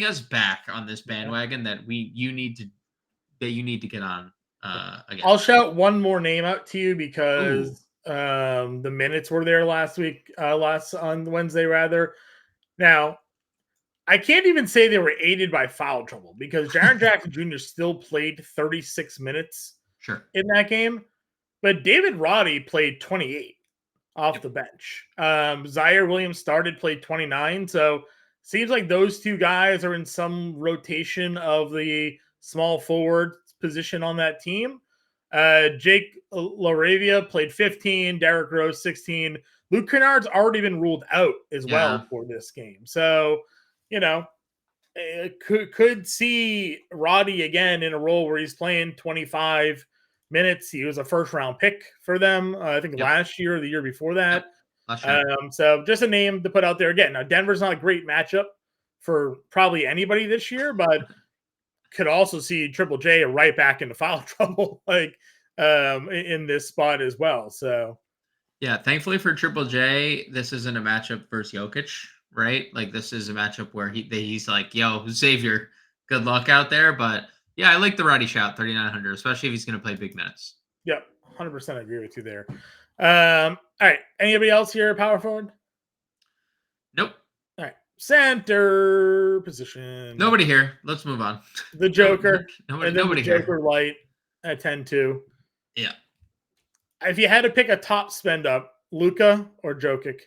us back on this bandwagon that you need to get on again. I'll shout one more name out to you because the minutes were there last on Wednesday rather. Now, I can't even say they were aided by foul trouble because Jaren Jackson Jr. still played 36 minutes in that game, but David Roddy played 28 off the bench. Zaire Williams played 29. So seems like those two guys are in some rotation of the small forward position on that team. Jake LaRavia played 15, Derrick Rose 16. Luke Kennard's already been ruled out as well for this game. So, could see Roddy again in a role where he's playing 25 minutes. He was a first-round pick for them, I think last year or the year before that. So just a name to put out there again. Now, Denver's not a great matchup for probably anybody this year, but could also see Triple J right back into foul trouble in this spot as well. So, yeah, thankfully for Triple J, this isn't a matchup versus Jokic, right? Like, this is a matchup where he's like, yo, Xavier, good luck out there. But yeah, I like the Roddy shout, 3,900, especially if he's going to play big minutes. Yep, 100% agree with you there. All right, anybody else here power forward? Nope. All right, center position. Nobody here. Let's move on. The Joker. Nobody the Joker here. Light at 10-2. Yeah. If you had to pick a top spend up, Luka or Jokic?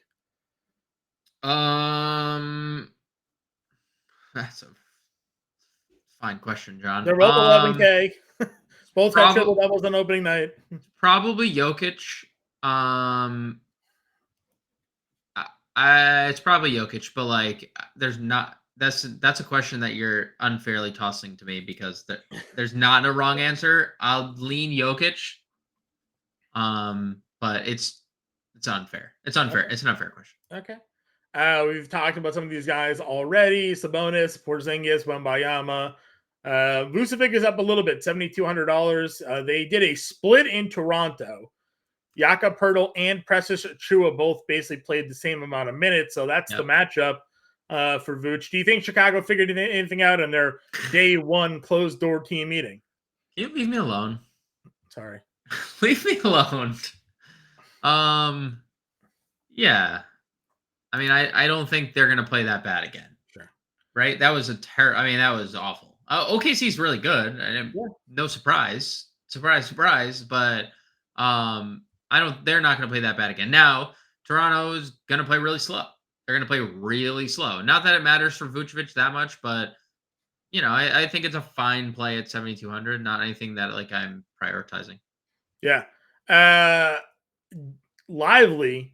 That's a fine question, John. They're both 11K. Both had triple doubles on opening night. Probably Jokic. It's probably Jokic, but like, there's not. That's a question that you're unfairly tossing to me because there's not a wrong answer. I'll lean Jokic. But it's unfair. It's unfair. Okay. It's an unfair question. Okay. We've talked about some of these guys already. Sabonis, Porzingis, Wembayama. Vucevic is up a little bit, $7,200. They did a split in Toronto. Jakob Poeltl and Precious Achiuwa both basically played the same amount of minutes, so that's the matchup for Vooch. Do you think Chicago figured anything out in their day one closed-door team meeting? Can you leave me alone? Sorry. Leave me alone. Yeah. I mean, I don't think they're going to play that bad again. Sure. Right? That was that was awful. OKC's really good. No surprise. Surprise. But they're not going to play that bad again. Now, Toronto's going to play really slow. They're going to play really slow. Not that it matters for Vucevic that much, but I think it's a fine play at 7,200. Not anything that I'm prioritizing. Yeah. Lively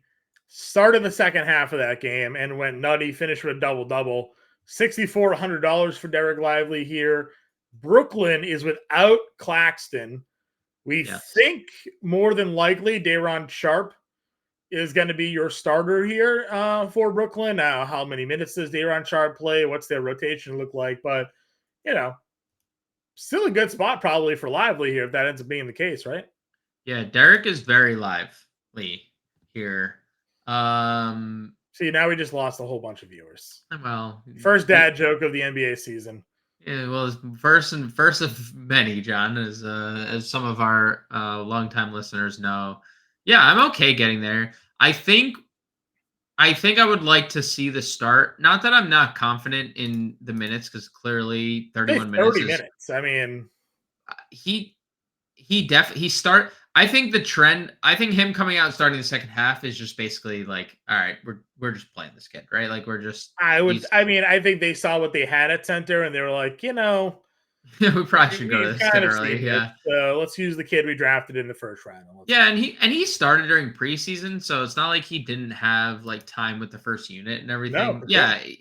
started the second half of that game and went nutty, finished with a double-double. $6,400 for Derek Lively here. Brooklyn is without Claxton. We think more than likely Day'Ron Sharpe is going to be your starter here for Brooklyn. Now, how many minutes does Day'Ron Sharpe play? What's their rotation look like? But, still a good spot probably for Lively here if that ends up being the case, right? Yeah, Derek is very lively here. See, now we just lost a whole bunch of viewers. Well, First dad joke of the NBA season. Yeah, well, it's first of many, John, as some of our longtime listeners know. Yeah, I'm okay getting there. I think I would like to see the start. Not that I'm not confident in the minutes, because clearly Hey, 31 minutes 30 is minutes. I mean, he he start. I think the trend. I think him coming out and starting the second half is just basically like, all right, we're just playing this kid, right? Like he's I think they saw what they had at center and they were like, we probably should go to we've this kid kind of early. seen this. Yeah. So let's use the kid we drafted in the first round. Yeah, and he started during preseason, so it's not like he didn't have like time with the first unit and No, everything. for Yeah, sure.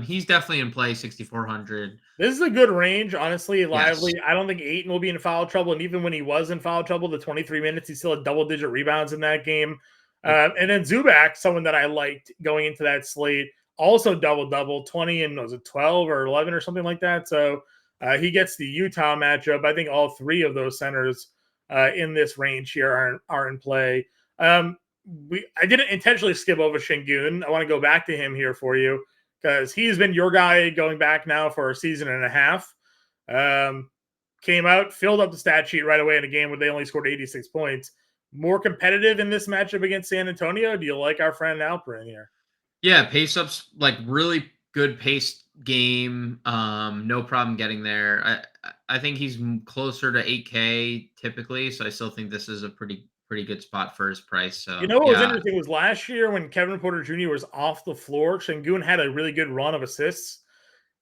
he's definitely in play 6,400. This is a good range, honestly, Yes. lively. I don't think Ayton will be in foul trouble. And even when he was in foul trouble, the 23 minutes, he still had double-digit rebounds in that game. Yep. And then Zubac, someone that I liked going into that slate, also double-double, 20 and was it 12 or 11 or something like that. So he gets the Utah matchup. I think all three of those centers in this range here are in play. I didn't intentionally skip over Şengün. I want to go back to him here for you, because he's been your guy going back now for a season and a half. Came out, filled up the stat sheet right away in a game where they only scored 86 points. More competitive in this matchup against San Antonio? Do you like our friend Alperin here? Yeah, pace ups, like really good paced game. No problem getting there. I think he's closer to 8K typically, so I still think this is a pretty good spot for his price. You So know what was yeah, interesting was last year when Kevin Porter Jr. was off the floor, Şengün had a really good run of assists.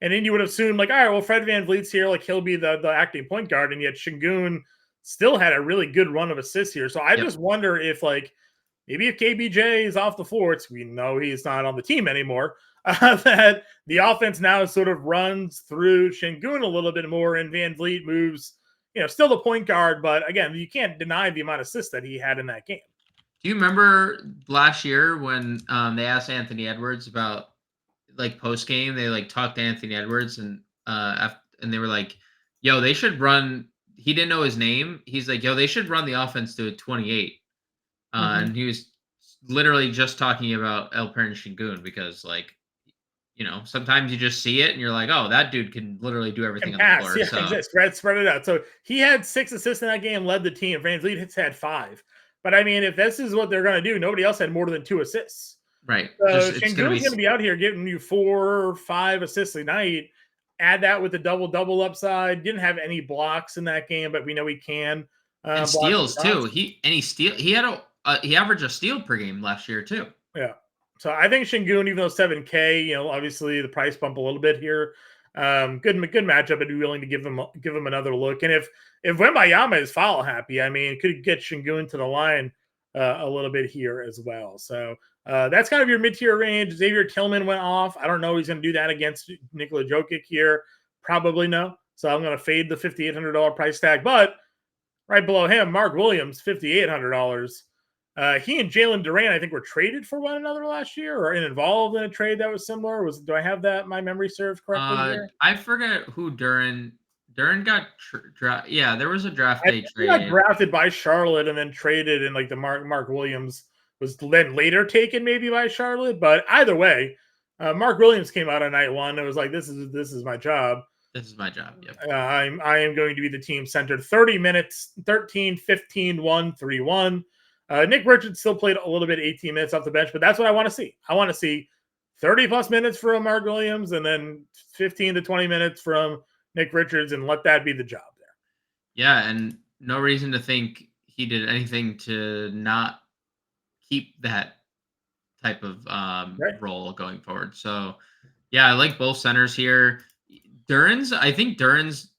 And then you would assume, like, all right, well, Fred VanVleet's here, like he'll be the acting point guard, and yet Şengün still had a really good run of assists here. So I yep. just wonder if, like, maybe if KBJ is off the floor, we know he's not on the team anymore, that the offense now sort of runs through Şengün a little bit more, and VanVleet moves, still the point guard, but again, you can't deny the amount of assists that he had in that game. Do you remember last year when they asked Anthony Edwards about like post game? They like talked to Anthony Edwards and they were like, "Yo, they should run." He didn't know his name. He's like, "Yo, they should run the offense to a 28." And he was literally just talking about Alperen Şengün because like sometimes you just see it and you're like, "Oh, that dude can literally do everything on the Pass, floor." yeah, So spread it out. So he had 6 assists in that game, led the team. VanVleet had 5. But I mean, if this is what they're going to do, nobody else had more than 2 assists. right, So just it's gonna Şengün's be going to be out here giving you 4 or 5 assists a night. Add that with the double upside. Didn't have any blocks in that game, but we know he can. and Block steals too. shots. He averaged a steal per game last year too. Yeah. So I think Şengün, even though 7K, obviously the price bump a little bit here. Good matchup. I'd be willing to give him another look. And if Wembanyama is foul happy, I mean, could get Şengün to the line a little bit here as well. So that's kind of your mid-tier range. Xavier Tillman went off. I don't know if he's going to do that against Nikola Jokic here. Probably no. So I'm going to fade the $5,800 price tag. But right below him, Mark Williams, $5,800. He and Jalen Duran, I think, were traded for one another last year, or involved in a trade that was similar. Do I have that? My memory serves correctly here. I forget who Duran got. Yeah, there was a draft I day think trade. he got drafted by Charlotte and then traded, and like the Mark Williams was then later taken maybe by Charlotte. But either way, Mark Williams came out on night one. It was like, this is my job. This is my job. Yep. I am going to be the team centered. 30 minutes, 13, 15, 1, 3, 1. Nick Richards still played a little bit, 18 minutes off the bench, but that's what I want to see. I want to see 30 plus minutes from Mark Williams and then 15 to 20 minutes from Nick Richards, and let that be the job there. Yeah, and no reason to think he did anything to not keep that type of role going forward. So, yeah, I like both centers here. I think Duran's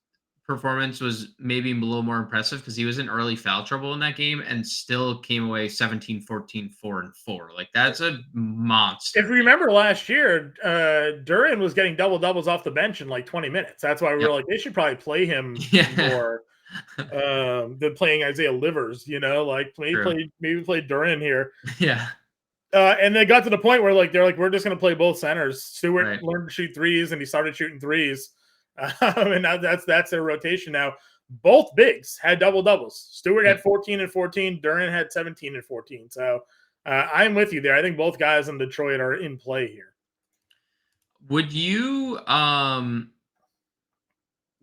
performance was maybe a little more impressive because he was in early foul trouble in that game and still came away 17, 14, 4, and 4. Like, that's a monster. If you remember last year, Duran was getting doubles off the bench in like 20 minutes. That's why we were like, they should probably play him more than playing Isaiah Livers, like maybe play Duran here. Yeah. And they got to the point where they're like, we're just going to play both centers. Stewart learned to shoot threes and he started shooting threes. And now that's their rotation now. both bigs had double doubles. Stewart Yep. had 14 and 14. Durant had 17 and 14. So I'm with you there. I think both guys in Detroit are in play here. Would you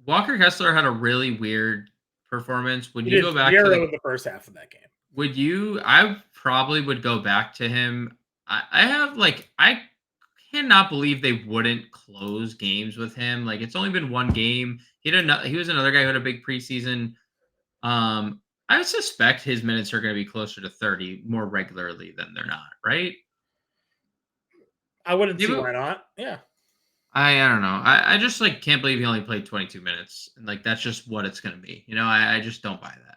Walker Kessler had a really weird performance. Would He you did go back to 0 in the first half of that game. would you I probably would go back to him. I cannot believe they wouldn't close games with him. Like, it's only been one game. He was another guy who had a big preseason. I would suspect his minutes are going to be closer to 30 more regularly than they're not, right? I wouldn't see why not. Yeah. I don't know. I just can't believe he only played 22 minutes. And that's just what it's going to be. I just don't buy that.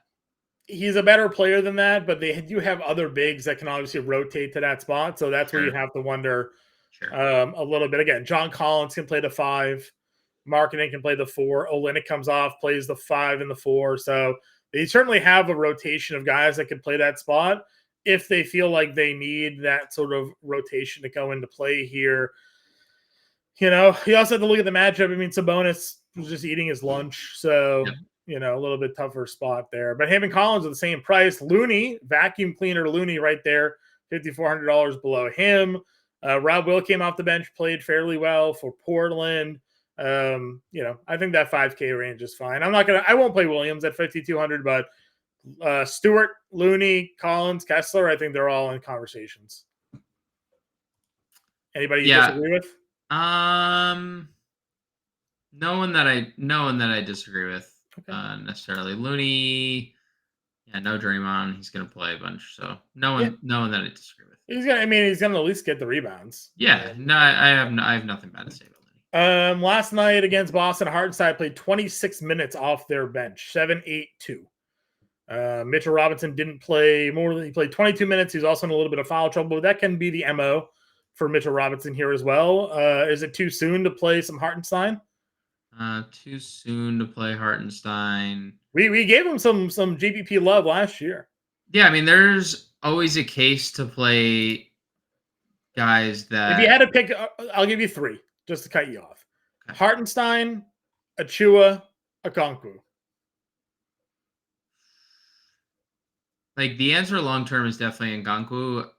He's a better player than that, but they do have other bigs that can obviously rotate to that spot. So that's where you have to wonder a little bit. Again, John Collins can play the 5. Marketing can play the 4. Olynyk comes off, plays the 5 and the 4. So they certainly have a rotation of guys that can play that spot if they feel like they need that sort of rotation to go into play here. You also have to look at the matchup. I mean, Sabonis was just eating his lunch. So, a little bit tougher spot there. But him and Collins are the same price. Looney, vacuum cleaner Looney right there, $5,400 below him. Rob Will came off the bench, played fairly well for Portland. I think that 5K range is fine. I won't play Williams at 5,200, but Stewart, Looney, Collins, Kessler, I think they're all in conversations. Anybody you disagree with? No one that I disagree with necessarily. Looney, no Draymond. He's gonna play a bunch, so no one that I disagree with. He's gonna at least get the rebounds. Yeah, no, I have nothing bad to say about Looney. Last night against Boston, Hartenstein played 26 minutes off their bench, 7-8-2. Mitchell Robinson didn't play more. He played 22 minutes. He's also in a little bit of foul trouble, but that can be the MO for Mitchell Robinson here as well. Is it too soon to play some Hartenstein? Too soon to play Hartenstein. We gave him some GPP love last year. Yeah, I mean, there's always a case to play guys that. If you had to pick, I'll give you 3 just to cut you off. Okay. Hartenstein, Achua, Okongwu. The answer long term is definitely Okongwu,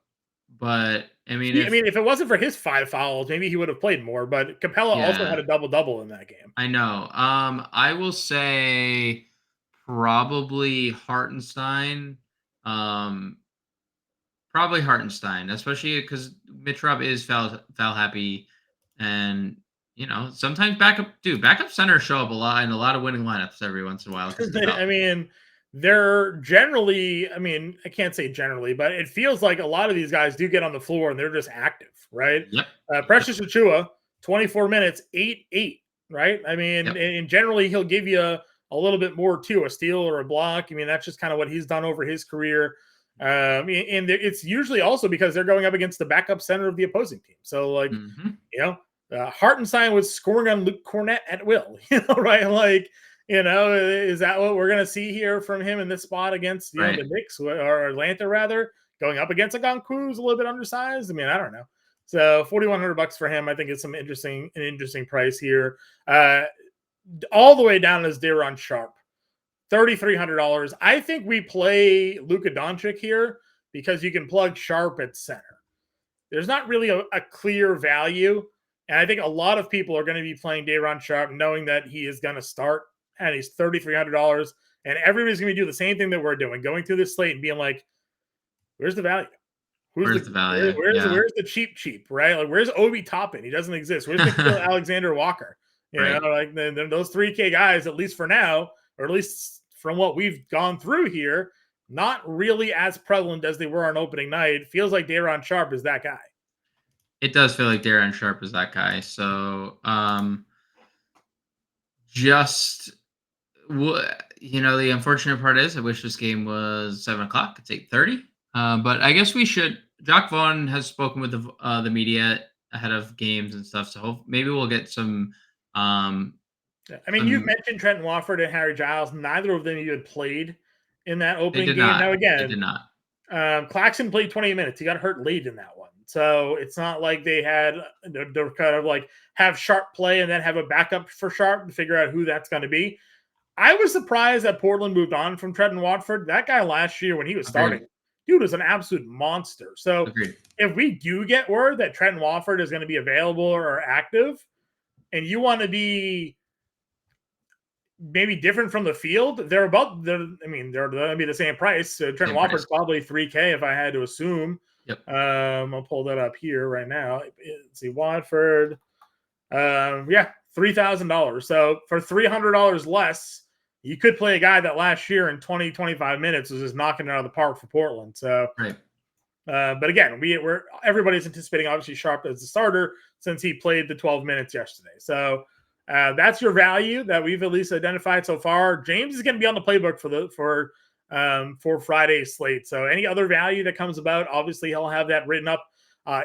but I mean, if it wasn't for his 5 fouls, maybe he would have played more. But Capella also had a double-double in that game. I know. I will say probably Hartenstein. Probably Hartenstein, especially because Mitch Rob is foul happy, and sometimes backup centers show up a lot in a lot of winning lineups every once in a while. I mean, they're generally, I can't say generally, but it feels like a lot of these guys do get on the floor and they're just active, right? Yep. Precious Achiuwa, 24 minutes, 8-8, right? And generally he'll give you a little bit more too, a steal or a block. That's just kind of what he's done over his career. And it's usually also because they're going up against the backup center of the opposing team. So Hartenstein was scoring on Luke Cornett at will, right? Is that what we're going to see here from him in this spot against the Knicks or Atlanta, rather, going up against Okongwu, who's a little bit undersized? I don't know. So $4,100 for him, I think, is an interesting price here. All the way down is Daron Sharp, $3,300. I think we play Luka Doncic here because you can plug Sharp at center. There's not really a clear value, and I think a lot of people are going to be playing Daron Sharp knowing that he is going to start. And he's $3,300, and everybody's going to do the same thing that we're doing, going through this slate and being like, "Where's the value? Where's the value? Where's the cheap? Right? Where's Obi Toppin? He doesn't exist. Where's the Alexander Walker? Those 3K guys, at least for now, or at least from what we've gone through here, not really as prevalent as they were on opening night. It feels like Daron Sharp is that guy. It does feel like Daron Sharp is that guy. So, the unfortunate part is I wish this game was 7:00. It's 8:30. But I guess we should. Jock Vaughn has spoken with the media ahead of games and stuff. So maybe we'll get some. You've mentioned Trenton Wofford and Harry Giles. Neither of them even played in that opening game. Not. Now again, they did not. Claxton played 20 minutes. He got hurt late in that one. So it's not like they had to kind of have Sharp play and then have a backup for Sharp to figure out who that's going to be. I was surprised that Portland moved on from Trent Watford. That guy last year when he was starting, dude was an absolute monster. So Agreed. if we do get word that Trent Watford is going to be available or active, and you want to be maybe different from the field, they're going to be the same price. Trent Watford's probably $3K if I had to assume. Yep. I'll pull that up here right now. Let's see, Watford. $3,000. So for $300 less, you could play a guy that last year in 20, 25 minutes was just knocking it out of the park for Portland. So, right. But again, everybody's anticipating obviously Sharp as the starter since he played the 12 minutes yesterday. So that's your value that we've at least identified so far. James is going to be on the playbook for Friday's slate. So any other value that comes about, obviously he'll have that written up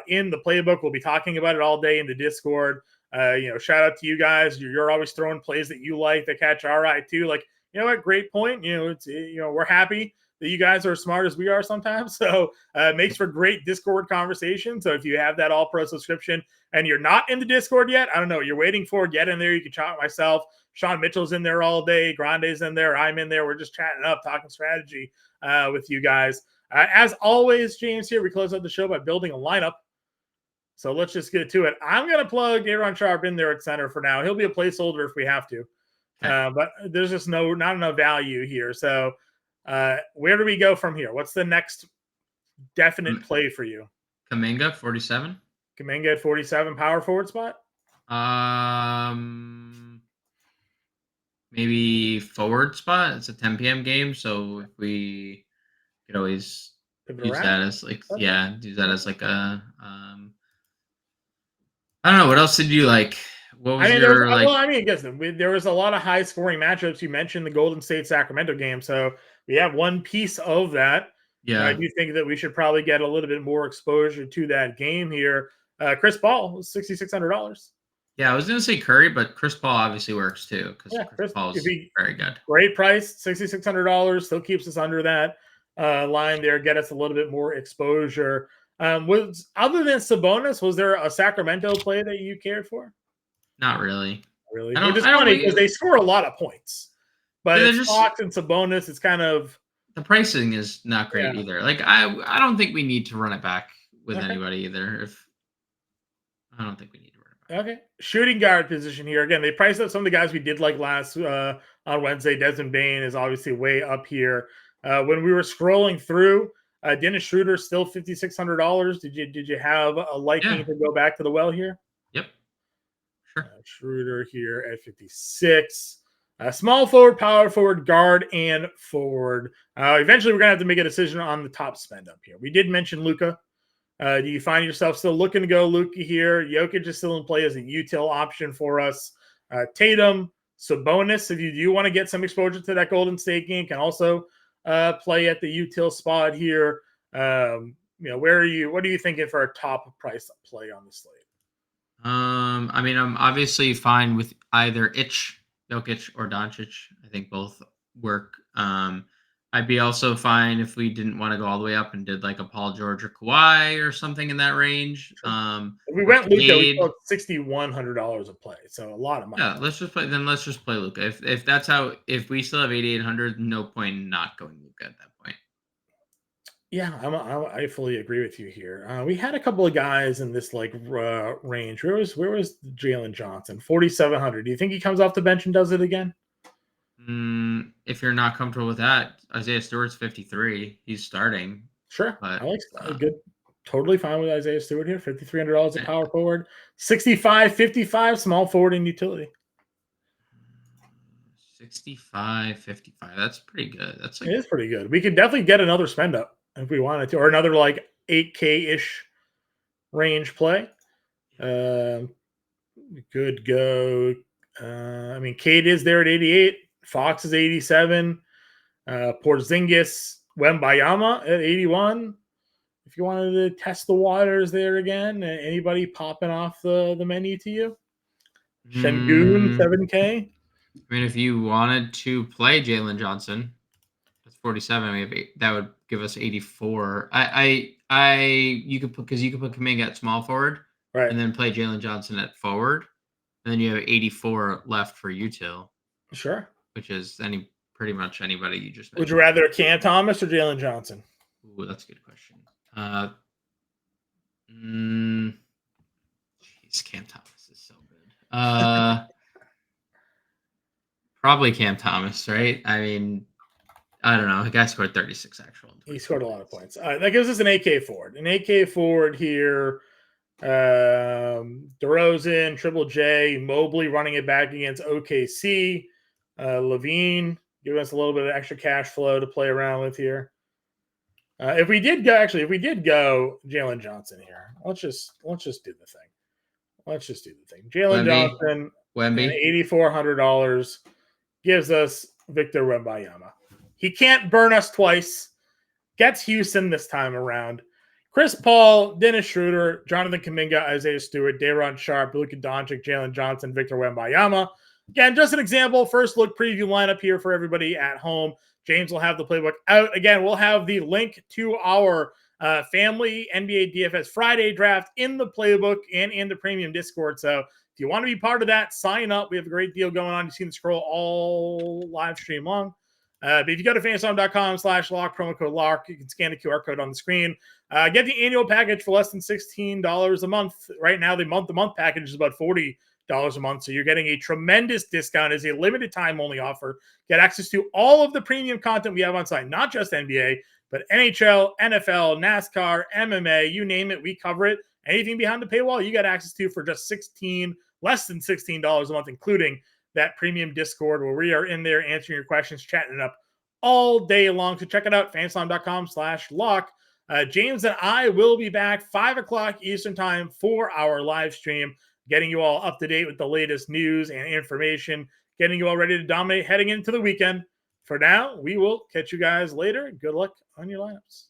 in the playbook. We'll be talking about it all day in the Discord. Shout out to you guys. You're always throwing plays that you like that catch our eye too. Like, you know what? Great point. We're happy that you guys are as smart as we are sometimes. So it makes for great Discord conversation. So if you have that All Pro subscription and you're not in the Discord yet, I don't know, you're waiting for, get in there. You can chat with myself. Sean Mitchell's in there all day. Grande's in there. I'm in there. We're just chatting up, talking strategy with you guys. As always, James here, we close out the show by building a lineup. So let's just get to it. I'm going to plug Aaron Sharp in there at center for now. He'll be a placeholder if we have to. Okay. But there's just not enough value here. So where do we go from here? What's the next definite play for you? Kuminga, 47. Kuminga at 47, power forward spot? Maybe forward spot. It's a 10 p.m. game, so if we could always use that as like as like a I don't know. What else did you like? What was I guess there was a lot of high scoring matchups. You mentioned the Golden State Sacramento game, so we have one piece of that. Yeah, I do think that we should probably get a little bit more exposure to that game here. Chris Paul was $6,600. Yeah, I was going to say Curry, but Chris Paul obviously works too because Chris Paul is very good. Great price, $6,600. Still keeps us under that line there. Get us a little bit more exposure. Was other than Sabonis, was there a Sacramento play that you cared for? Not really. Really, which is funny because they score a lot of points, but it's Fox and Sabonis. It's kind of the pricing is not great either. Like I don't think we need to run it back with anybody either. I don't think we need to run it back. Okay, shooting guard position here again. They priced up some of the guys we did like last on Wednesday. Desmond Bane is obviously way up here. When we were scrolling through. Dennis Schroeder still $5,600. Did you have a liking to go back to the well here? Yep. Sure. Schroeder here at 56. Small forward, power forward, guard, and forward. Eventually, we're gonna have to make a decision on the top spend up here. We did mention Luka. Do you find yourself still looking to go Luka here? Jokic is still in play as a util option for us. Tatum, Sabonis, if you do want to get some exposure to that Golden State game, can also play at the util spot here. Where are you? What are you thinking for a top price play on the slate? I'm obviously fine with either Jokic or Doncic. I think both work. I'd be also fine if we didn't want to go all the way up and did like a Paul George or Kawhi or something in that range. Sure. If we went Luka, we got $6,100 a play, so a lot of money. Yeah, let's just play Luka. If that's if we still have 8,800, no point in not going Luka at that point. Yeah, I fully agree with you here. We had a couple of guys in this range. Where was Jalen Johnson? 4,700. Do you think he comes off the bench and does it again? If you're not comfortable with that, Isaiah Stewart's 53. He's starting. Sure, but, I like good. Totally fine with Isaiah Stewart here. $5,300 a power forward. 65-55 small forward and utility. 65-55. That's pretty good. It is pretty good. We could definitely get another spend up if we wanted to, or another like 8K-ish range play. Good go. Cade is there at 88. Fox is 87. Porzingis, Wembayama at 81. If you wanted to test the waters there again, anybody popping off the menu to you? Şengün, 7K. If you wanted to play Jalen Johnson, that's 47. That would give us 84. You could put Kuminga at small forward, right, and then play Jalen Johnson at forward, and then you have 84 left for util. Sure. which is pretty much anybody you just mentioned. Would you rather Cam Thomas or Jalen Johnson? Ooh, that's a good question. Jeez, Cam Thomas is so good. Probably Cam Thomas, right? I mean, I don't know. The guy scored 36 actual. He scored a lot of points. That gives us an AK forward. An AK forward here. DeRozan, Triple J, Mobley running it back against OKC. Levine giving us a little bit of extra cash flow to play around with here. If we did go Jalen Johnson here, let's just do the thing. Jalen Johnson, $8,400 gives us Victor Wembanyama. He can't burn us twice. Gets Houston this time around. Chris Paul, Dennis Schroeder, Jonathan Kuminga, Isaiah Stewart, Day'Ron Sharpe, Luka Doncic, Jalen Johnson, Victor Wembanyama. Again, just an example. First look preview lineup here for everybody at home. James will have the playbook out. Again, we'll have the link to our family NBA DFS Friday draft in the playbook and in the premium Discord. So if you want to be part of that, sign up. We have a great deal going on. You've seen the scroll all live stream long. But if you go to fantasy.com/lock, promo code LOCK, you can scan the QR code on the screen. Get the annual package for less than $16 a month. Right now, the month-to-month package is about $40 a month. So you're getting a tremendous discount. It's a limited time only offer. Get access to all of the premium content we have on site, not just NBA, but NHL, NFL, NASCAR, MMA, you name it, we cover it. Anything behind the paywall, you got access to for just less than $16 a month, including that premium Discord where we are in there answering your questions, chatting it up all day long. So check it out, fantasy.com/lock. James and I will be back 5 o'clock Eastern time for our live stream, getting you all up to date with the latest news and information, getting you all ready to dominate heading into the weekend. For now, we will catch you guys later. Good luck on your lineups.